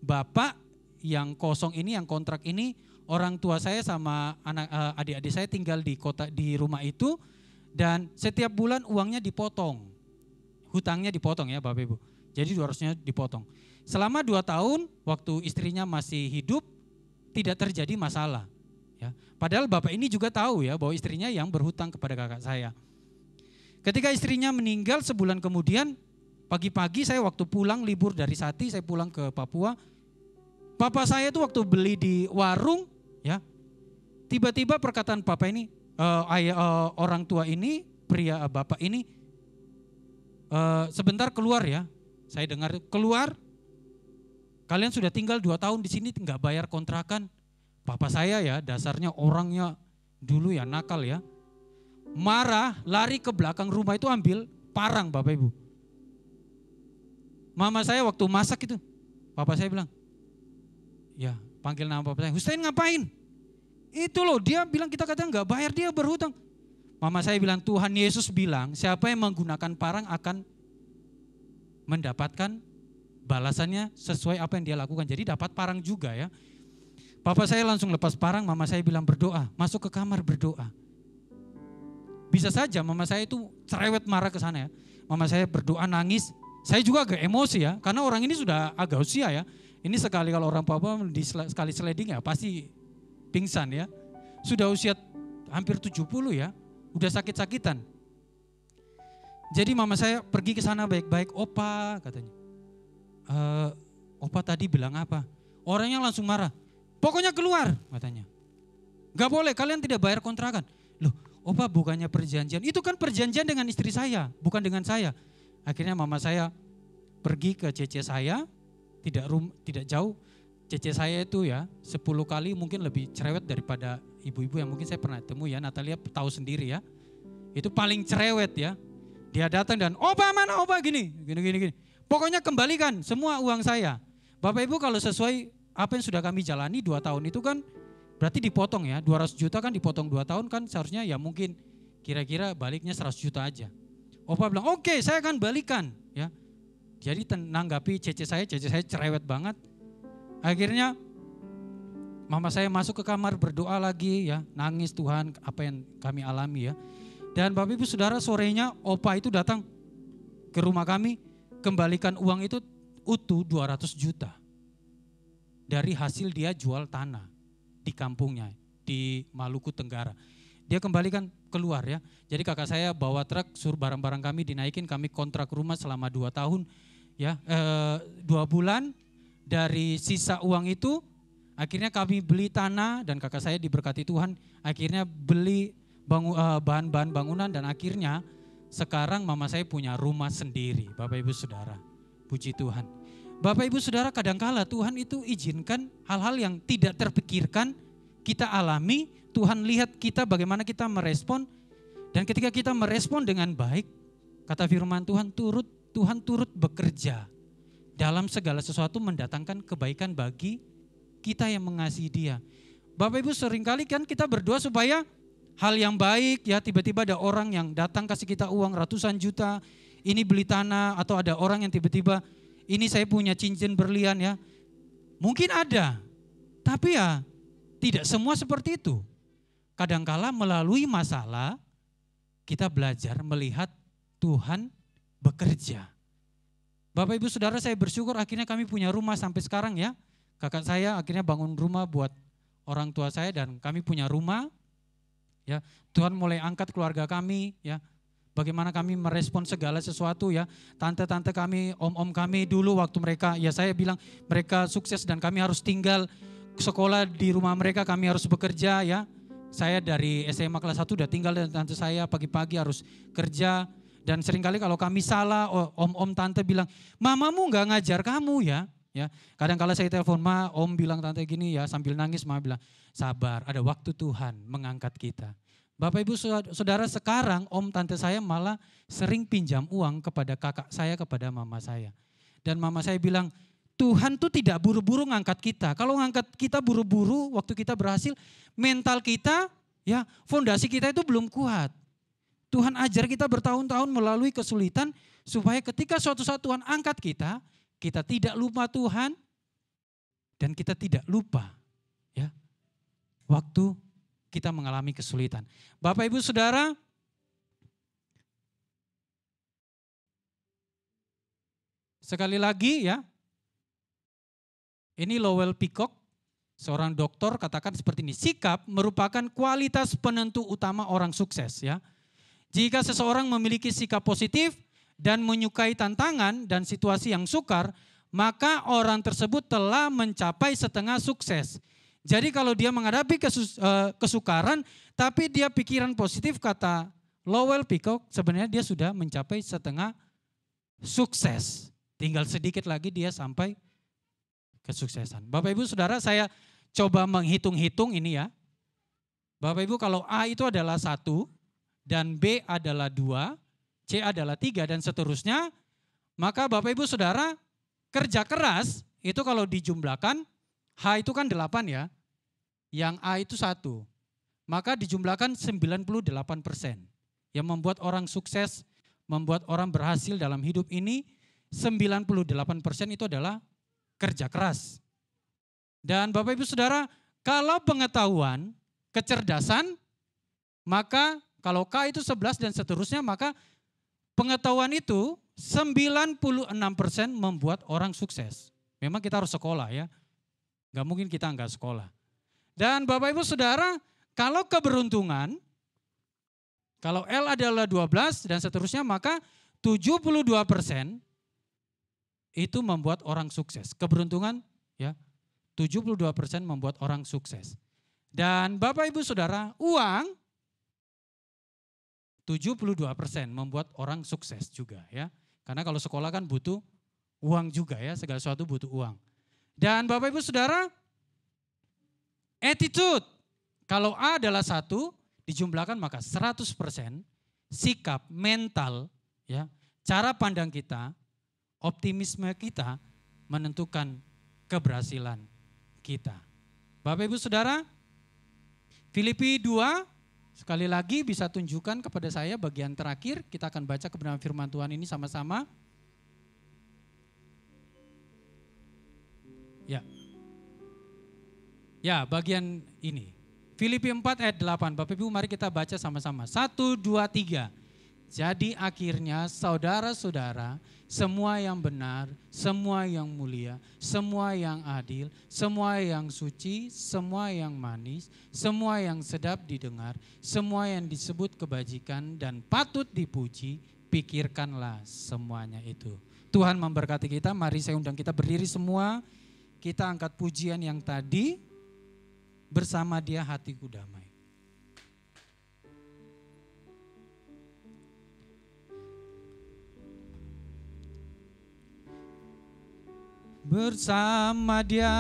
C: bapak yang kosong ini, yang kontrak ini, orang tua saya sama adik-adik saya tinggal di rumah itu. Dan setiap bulan uangnya dipotong, hutangnya dipotong ya Bapak Ibu. Jadi 200-nya dipotong. Selama 2 tahun waktu istrinya masih hidup tidak terjadi masalah. Ya. Padahal bapak ini juga tahu ya bahwa istrinya yang berhutang kepada kakak saya. Ketika istrinya meninggal sebulan kemudian, pagi-pagi saya waktu pulang libur dari Sati, saya pulang ke Papua. Papa saya itu waktu beli di warung, ya, tiba-tiba perkataan papa ini, orang tua ini, pria bapak ini, sebentar keluar ya. Saya dengar keluar. Kalian sudah tinggal 2 tahun di sini nggak bayar kontrakan. Papa saya ya dasarnya orangnya dulu ya nakal ya. Marah, lari ke belakang rumah itu ambil parang Bapak Ibu. Mama saya waktu masak itu, papa saya bilang, ya panggil nama papa saya, Hussein ngapain? Itu loh dia bilang kita katanya nggak bayar, dia berhutang. Mama saya bilang Tuhan Yesus bilang siapa yang menggunakan parang akan mendapatkan balasannya sesuai apa yang dia lakukan. Jadi dapat parang juga ya. Papa saya langsung lepas parang, mama saya bilang berdoa, masuk ke kamar berdoa. Bisa saja mama saya itu cerewet marah ke sana ya. Mama saya berdoa nangis. Saya juga agak emosi ya, karena orang ini sudah agak usia ya. Ini sekali kalau orang Papua sekali sliding ya pasti pingsan ya. Sudah usia hampir 70 ya, udah sakit-sakitan. Jadi mama saya pergi ke sana baik-baik, opa katanya. Opa tadi bilang apa? Orangnya langsung marah. Pokoknya keluar katanya. Gak boleh, kalian tidak bayar kontrakan. Loh, opa bukannya perjanjian? Itu kan perjanjian dengan istri saya, bukan dengan saya. Akhirnya mama saya pergi ke cece saya, tidak jauh. Cece saya itu ya 10 kali mungkin lebih cerewet daripada ibu-ibu yang mungkin saya pernah temu ya. Natalia tahu sendiri ya. Itu paling cerewet ya. Dia datang dan opa mana opa gini. Pokoknya kembalikan semua uang saya. Bapak Ibu kalau sesuai apa yang sudah kami jalani 2 tahun itu kan berarti dipotong ya. 200 juta kan dipotong 2 tahun kan seharusnya ya mungkin kira-kira baliknya 100 juta aja. Opa bilang oke, saya akan balikan ya. Jadi menanggapi cece saya cerewet banget. Akhirnya mama saya masuk ke kamar berdoa lagi ya, nangis Tuhan apa yang kami alami ya. Dan Bapak Ibu Saudara sorenya opa itu datang ke rumah kami, kembalikan uang itu utuh 200 juta. Dari hasil dia jual tanah di kampungnya, di Maluku Tenggara. Dia kembalikan keluar ya. Jadi kakak saya bawa truk, suruh barang-barang kami dinaikin, kami kontrak rumah selama 2 tahun ya, 2 bulan. Dari sisa uang itu akhirnya kami beli tanah dan kakak saya diberkati Tuhan akhirnya beli bahan-bahan bangunan dan akhirnya sekarang mama saya punya rumah sendiri. Bapak Ibu Saudara, puji Tuhan. Bapak Ibu Saudara kadangkala Tuhan itu izinkan hal-hal yang tidak terpikirkan kita alami. Tuhan lihat kita bagaimana kita merespon dan ketika kita merespon dengan baik kata firman Tuhan turut bekerja dalam segala sesuatu mendatangkan kebaikan bagi kita yang mengasihi Dia. Bapak Ibu seringkali kan kita berdoa supaya hal yang baik ya, tiba-tiba ada orang yang datang kasih kita uang ratusan juta, ini beli tanah, atau ada orang yang tiba-tiba ini saya punya cincin berlian ya. Mungkin ada, tapi ya tidak semua seperti itu. Kadangkala melalui masalah kita belajar melihat Tuhan bekerja. Bapak Ibu Saudara saya bersyukur akhirnya kami punya rumah sampai sekarang ya. Kakak saya akhirnya bangun rumah buat orang tua saya dan kami punya rumah. Ya, Tuhan mulai angkat keluarga kami ya. Bagaimana kami merespon segala sesuatu ya. Tante-tante kami, om-om kami dulu waktu mereka, ya saya bilang mereka sukses dan kami harus tinggal sekolah di rumah mereka, kami harus bekerja ya. Saya dari SMA kelas 1 udah tinggal dan tante saya pagi-pagi harus kerja. Dan seringkali kalau kami salah, om-om tante bilang, mamamu gak ngajar kamu ya. Kadang-kala saya telepon, om bilang tante gini ya, sambil nangis mama bilang, sabar ada waktu Tuhan mengangkat kita. Bapak Ibu Saudara sekarang om tante saya malah sering pinjam uang kepada kakak saya, kepada mama saya. Dan mama saya bilang, Tuhan tuh tidak buru-buru ngangkat kita. Kalau ngangkat kita buru-buru waktu kita berhasil, mental kita ya fondasi kita itu belum kuat. Tuhan ajar kita bertahun-tahun melalui kesulitan supaya ketika suatu saat Tuhan angkat kita, kita tidak lupa Tuhan dan kita tidak lupa ya waktu kita mengalami kesulitan. Bapak Ibu Saudara, sekali lagi ya, ini Lowell Peacock, seorang dokter katakan seperti ini, sikap merupakan kualitas penentu utama orang sukses ya. Jika seseorang memiliki sikap positif dan menyukai tantangan dan situasi yang sukar, maka orang tersebut telah mencapai setengah sukses. Jadi kalau dia menghadapi kesukaran, tapi dia pikiran positif, kata Lowell Peacock, sebenarnya dia sudah mencapai setengah sukses. Tinggal sedikit lagi dia sampai kesuksesan. Bapak Ibu Saudara, saya coba menghitung-hitung ini ya. Bapak Ibu kalau A itu adalah 1, dan B adalah 2, C adalah 3 dan seterusnya, maka Bapak Ibu Saudara kerja keras itu kalau dijumlahkan, H itu kan 8 ya, yang A itu 1, maka dijumlahkan 98%. Yang membuat orang sukses, membuat orang berhasil dalam hidup ini, 98% itu adalah kerja keras. Dan Bapak Ibu Saudara, kalau pengetahuan, kecerdasan, maka kalau K itu 11 dan seterusnya, maka pengetahuan itu 96% membuat orang sukses. Memang kita harus sekolah ya, gak mungkin kita enggak sekolah. Dan Bapak Ibu Saudara, kalau keberuntungan, kalau L adalah 12 dan seterusnya, maka 72% itu membuat orang sukses. Keberuntungan ya, 72% membuat orang sukses.
D: Dan Bapak Ibu Saudara, uang 72% membuat orang sukses juga ya. Karena kalau sekolah kan butuh uang juga ya, segala sesuatu butuh uang. Dan Bapak Ibu Saudara, attitude, kalau A adalah 1, dijumlahkan maka 100%, sikap, mental, ya, cara pandang kita, optimisme kita menentukan keberhasilan kita. Bapak Ibu Saudara, Filipi 2, sekali lagi bisa tunjukkan kepada saya bagian terakhir, kita akan baca kebenaran firman Tuhan ini sama-sama. Ya, bagian ini. Filipi 4 ayat 8, Bapak Ibu mari kita baca sama-sama. 1, 2, 3. Jadi akhirnya saudara-saudara, semua yang benar, semua yang mulia, semua yang adil, semua yang suci, semua yang manis, semua yang sedap didengar, semua yang disebut kebajikan dan patut dipuji, pikirkanlah semuanya itu. Tuhan memberkati kita, mari saya undang kita berdiri semua, kita angkat pujian yang tadi, bersama Dia hatiku damai. Bersama Dia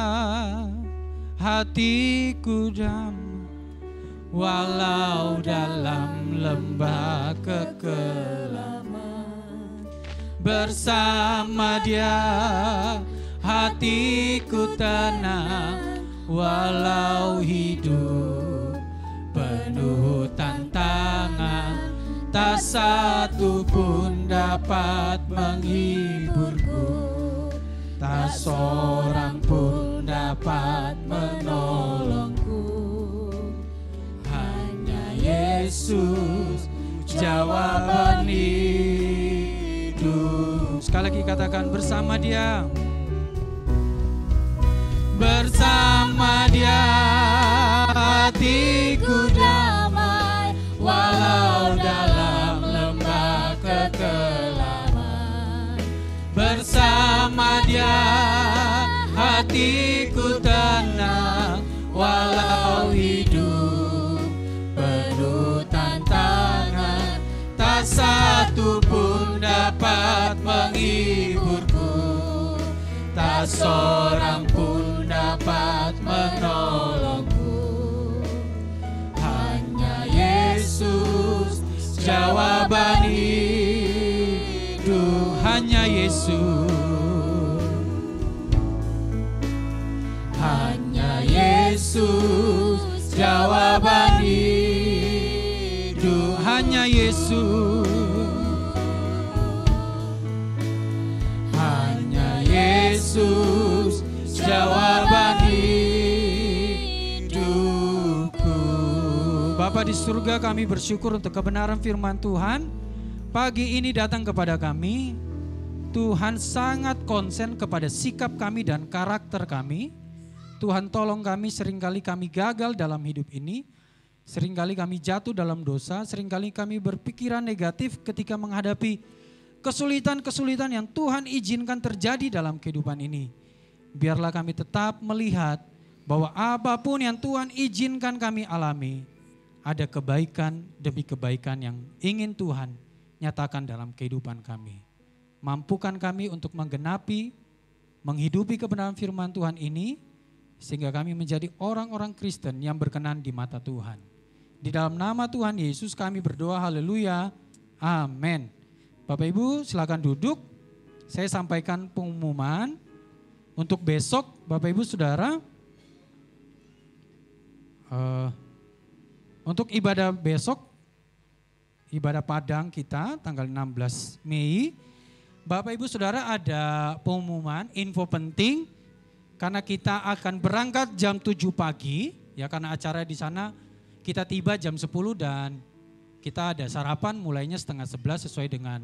D: hatiku damai, walau dalam lembah kekelaman. Bersama Dia hatiku tenang, walau hidup penuh tantangan, tak satu pun dapat menghiburku, tak seorang pun dapat menolongku. Hanya Yesus jawaban hidup. Sekali lagi katakan, bersama Dia. Bersama Dia hatiku damai, walau dalam lembah kekelaman. Bersama Dia hatiku tenang, walau hidup penuh tantangan, tak satu pun dapat menghiburku, tak seorang pun dapat menolongku. Hanya Yesus jawaban hidup. Hanya Yesus. Hanya Yesus jawaban hidup. Hanya Yesus. Hanya Yesus jawaban hidupku. Bapa di surga, kami bersyukur untuk kebenaran firman Tuhan. Pagi ini datang kepada kami, Tuhan sangat konsen kepada sikap kami dan karakter kami. Tuhan tolong kami, seringkali kami gagal dalam hidup ini. Seringkali kami jatuh dalam dosa, seringkali kami berpikiran negatif ketika menghadapi kesulitan-kesulitan yang Tuhan izinkan terjadi dalam kehidupan ini. Biarlah kami tetap melihat bahwa apapun yang Tuhan izinkan kami alami, ada kebaikan demi kebaikan yang ingin Tuhan nyatakan dalam kehidupan kami. Mampukan kami untuk menggenapi, menghidupi kebenaran firman Tuhan ini, sehingga kami menjadi orang-orang Kristen yang berkenan di mata Tuhan. Di dalam nama Tuhan Yesus kami berdoa, haleluya, amin. Bapak Ibu silakan duduk, saya sampaikan pengumuman. Untuk besok Bapak Ibu Saudara, untuk ibadah besok, ibadah Padang kita tanggal 16 Mei, Bapak Ibu Saudara ada pengumuman, info penting, karena kita akan berangkat jam 7 pagi, ya karena acara di sana kita tiba jam 10 dan kita ada sarapan mulainya setengah 11 sesuai dengan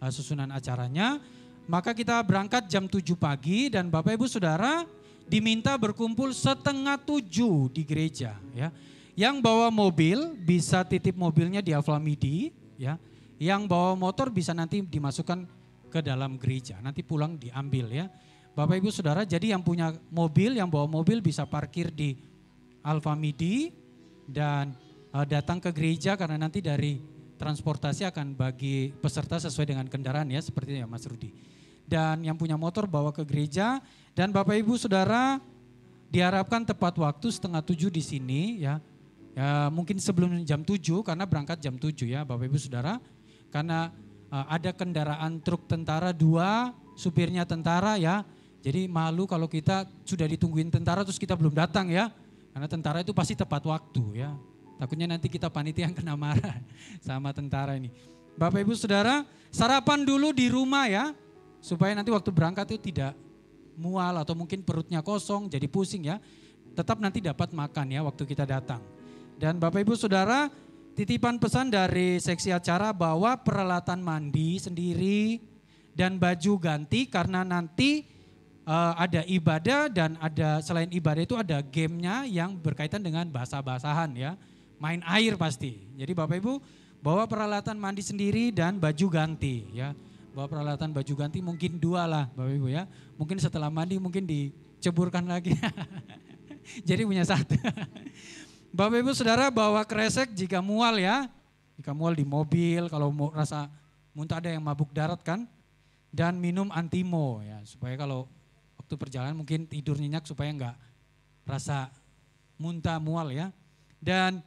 D: susunan acaranya. Maka kita berangkat jam 7 pagi dan Bapak Ibu Saudara diminta berkumpul setengah 7 di gereja. Ya. Yang bawa mobil bisa titip mobilnya di Alfamidi. Ya. Yang bawa motor bisa nanti dimasukkan ke dalam gereja. Nanti pulang diambil ya. Bapak Ibu Saudara, jadi yang punya mobil, yang bawa mobil bisa parkir di Alfa Midi dan datang ke gereja karena nanti dari transportasi akan bagi peserta sesuai dengan kendaraan ya, seperti ya Mas Rudi. Dan yang punya motor bawa ke gereja, dan Bapak Ibu Saudara diharapkan tepat waktu 6:30 di sini ya. Ya mungkin sebelum jam 7 karena berangkat jam 7 ya Bapak Ibu Saudara. Karena ada kendaraan truk tentara 2, supirnya tentara ya. Jadi malu kalau kita sudah ditungguin tentara terus kita belum datang ya. Karena tentara itu pasti tepat waktu ya. Takutnya nanti kita panitia yang kena marah sama tentara ini. Bapak Ibu Saudara, sarapan dulu di rumah ya. Supaya nanti waktu berangkat itu tidak mual atau mungkin perutnya kosong jadi pusing ya. Tetap nanti dapat makan ya waktu kita datang. Dan Bapak Ibu Saudara, titipan pesan dari seksi acara bahwa peralatan mandi sendiri dan baju ganti karena nanti ada ibadah dan ada selain ibadah itu ada gamenya yang berkaitan dengan basah-basahan ya. Main air pasti. Jadi Bapak Ibu bawa peralatan mandi sendiri dan baju ganti ya. Bawa peralatan baju ganti mungkin 2 lah Bapak Ibu ya. Mungkin setelah mandi mungkin diceburkan lagi. Jadi punya 1. Bapak Ibu Saudara bawa kresek jika mual ya. Jika mual di mobil, kalau mau rasa muntah ada yang mabuk darat kan. Dan minum antimo ya. Supaya kalau waktu perjalanan mungkin tidur nyenyak supaya enggak rasa muntah mual ya. Dan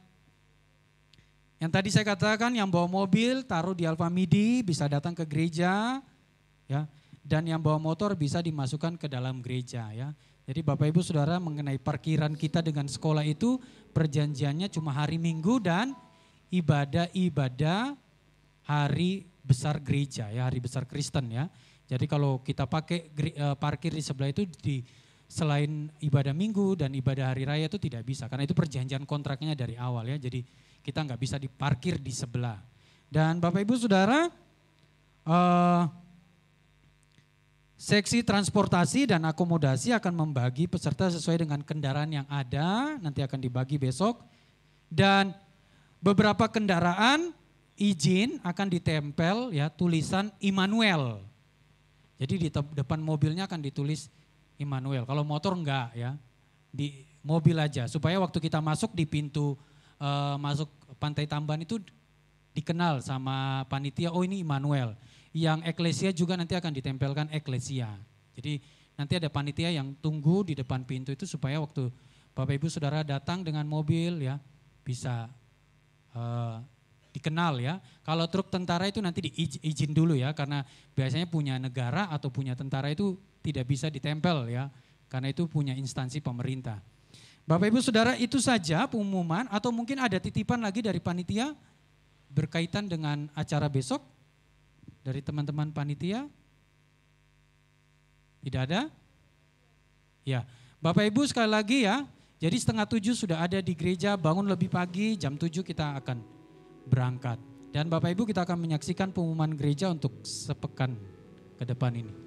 D: yang tadi saya katakan yang bawa mobil taruh di Alfa Midi bisa datang ke gereja ya, dan yang bawa motor bisa dimasukkan ke dalam gereja ya. Jadi Bapak Ibu Saudara mengenai parkiran kita dengan sekolah itu perjanjiannya cuma hari Minggu dan ibadah-ibadah hari besar gereja ya, hari besar Kristen ya. Jadi kalau kita pakai parkir di sebelah itu selain ibadah Minggu dan ibadah hari raya itu tidak bisa karena itu perjanjian kontraknya dari awal ya. Jadi kita nggak bisa diparkir di sebelah. Dan Bapak Ibu Saudara, seksi transportasi dan akomodasi akan membagi peserta sesuai dengan kendaraan yang ada, nanti akan dibagi besok. Dan beberapa kendaraan izin akan ditempel ya tulisan Immanuel. Jadi di depan mobilnya akan ditulis Immanuel. Kalau motor enggak ya, di mobil aja. Supaya waktu kita masuk di pintu masuk Pantai Tamban itu dikenal sama panitia, oh ini Immanuel. Yang Eklesia juga nanti akan ditempelkan Eklesia. Jadi nanti ada panitia yang tunggu di depan pintu itu supaya waktu Bapak Ibu Saudara datang dengan mobil ya bisa dikenal ya. Kalau truk tentara itu nanti diizin dulu ya karena biasanya punya negara atau punya tentara itu tidak bisa ditempel ya. Karena itu punya instansi pemerintah. Bapak Ibu Saudara itu saja pengumuman atau mungkin ada titipan lagi dari panitia berkaitan dengan acara besok dari teman-teman panitia? Tidak ada? Ya, Bapak Ibu sekali lagi ya, jadi 6:30 sudah ada di gereja, bangun lebih pagi, jam 7 kita akan berangkat. Dan Bapak Ibu kita akan menyaksikan pengumuman gereja untuk sepekan ke depan ini.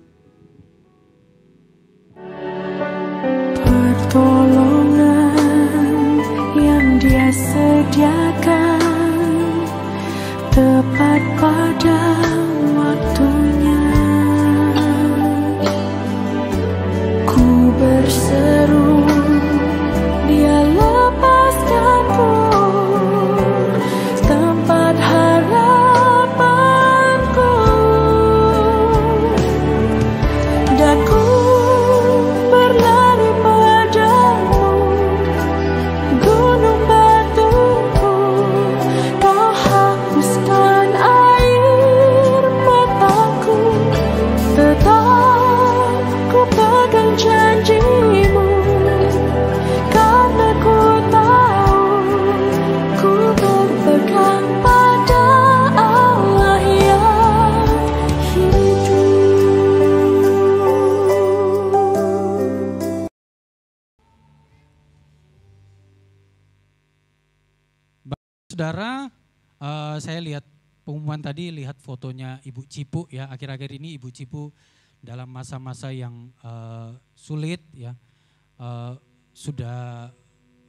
A: Pertolongan yang Dia sediakan tepat pada waktunya. Ku berseru, Dia lepaskanku tempat harapanku, dan ku berlari padamu, gunung batuku. Kau hapuskan air mataku, tetap ku pegang janjimu, karena ku tahu ku berpegang pada Allah yang hidup.
D: Saudara, saya lihat pengumuman tadi, lihat fotonya Ibu Cipu ya. Akhir-akhir ini Ibu Cipu dalam masa-masa yang sulit ya, sudah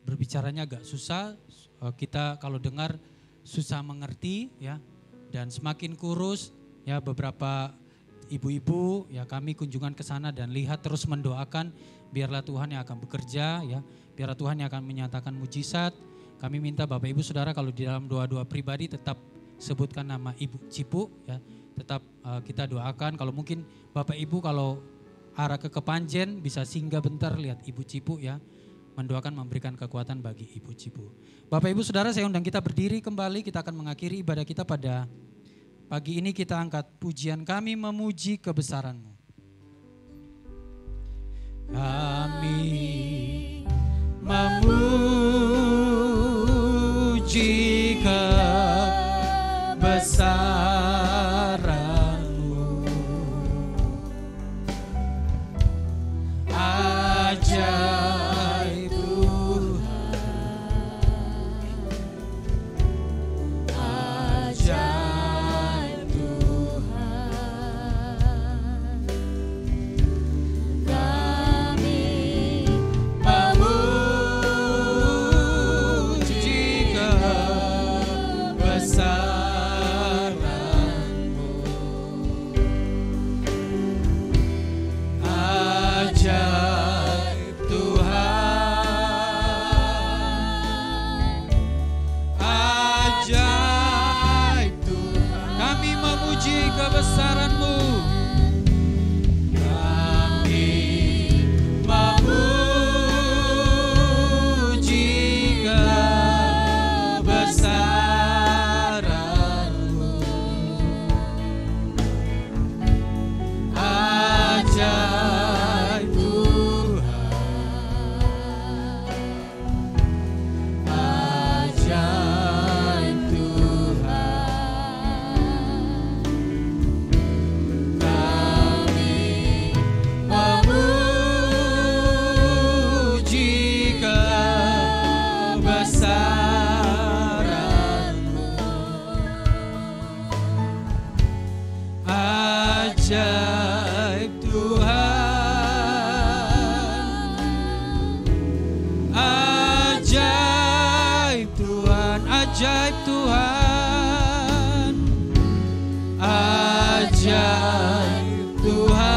D: berbicaranya agak susah. Kita kalau dengar susah mengerti ya, dan semakin kurus ya. Beberapa ibu-ibu, ya kami kunjungan ke sana dan lihat terus mendoakan, biarlah Tuhan yang akan bekerja, ya, biarlah Tuhan yang akan menyatakan mujizat. Kami minta Bapak Ibu Saudara kalau di dalam doa-doa pribadi tetap sebutkan nama Ibu Cipu, ya, tetap kita doakan. Kalau mungkin Bapak Ibu kalau arah ke Kepanjen bisa singgah bentar lihat Ibu Cipu, ya, mendoakan memberikan kekuatan bagi Ibu Cipu. Bapak Ibu Saudara, saya undang kita berdiri kembali, kita akan mengakhiri ibadah kita pada pagi ini. Kita angkat pujian Kami Memuji Kebesaran-Mu. Kami memuji kebesaran-Mu, ajaib Tuhan, ajaib Tuhan. Kami memuji kebesaran-Mu, ajaib Tuhan, ajaib Tuhan. Kami memuji kebesaran-Mu, kami memuji kebesaran-Mu, ajaib Tuhan, ajaib Tuhan. Kami memuji kebesaran-Mu, ajaib Tuhan, ajaib Tuhan, ajaib Tuhan, ajaib Tuhan,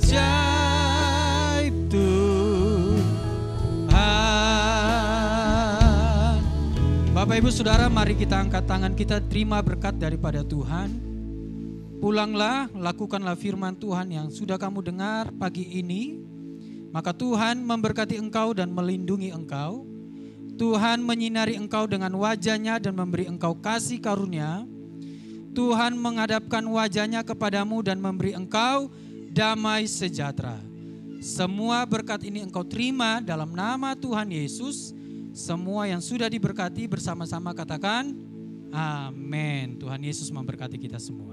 D: ajaib Tuhan. Bapak Ibu Saudara, mari kita angkat tangan kita terima berkat daripada Tuhan. Pulanglah, lakukanlah firman Tuhan yang sudah kamu dengar pagi ini. Maka Tuhan memberkati engkau dan melindungi engkau. Tuhan menyinari engkau dengan wajah-Nya dan memberi engkau kasih karunia. Tuhan menghadapkan wajah-Nya kepadamu dan memberi engkau damai sejahtera. Semua berkat ini engkau terima dalam nama Tuhan Yesus. Semua yang sudah diberkati bersama-sama katakan amin. Tuhan Yesus memberkati kita semua.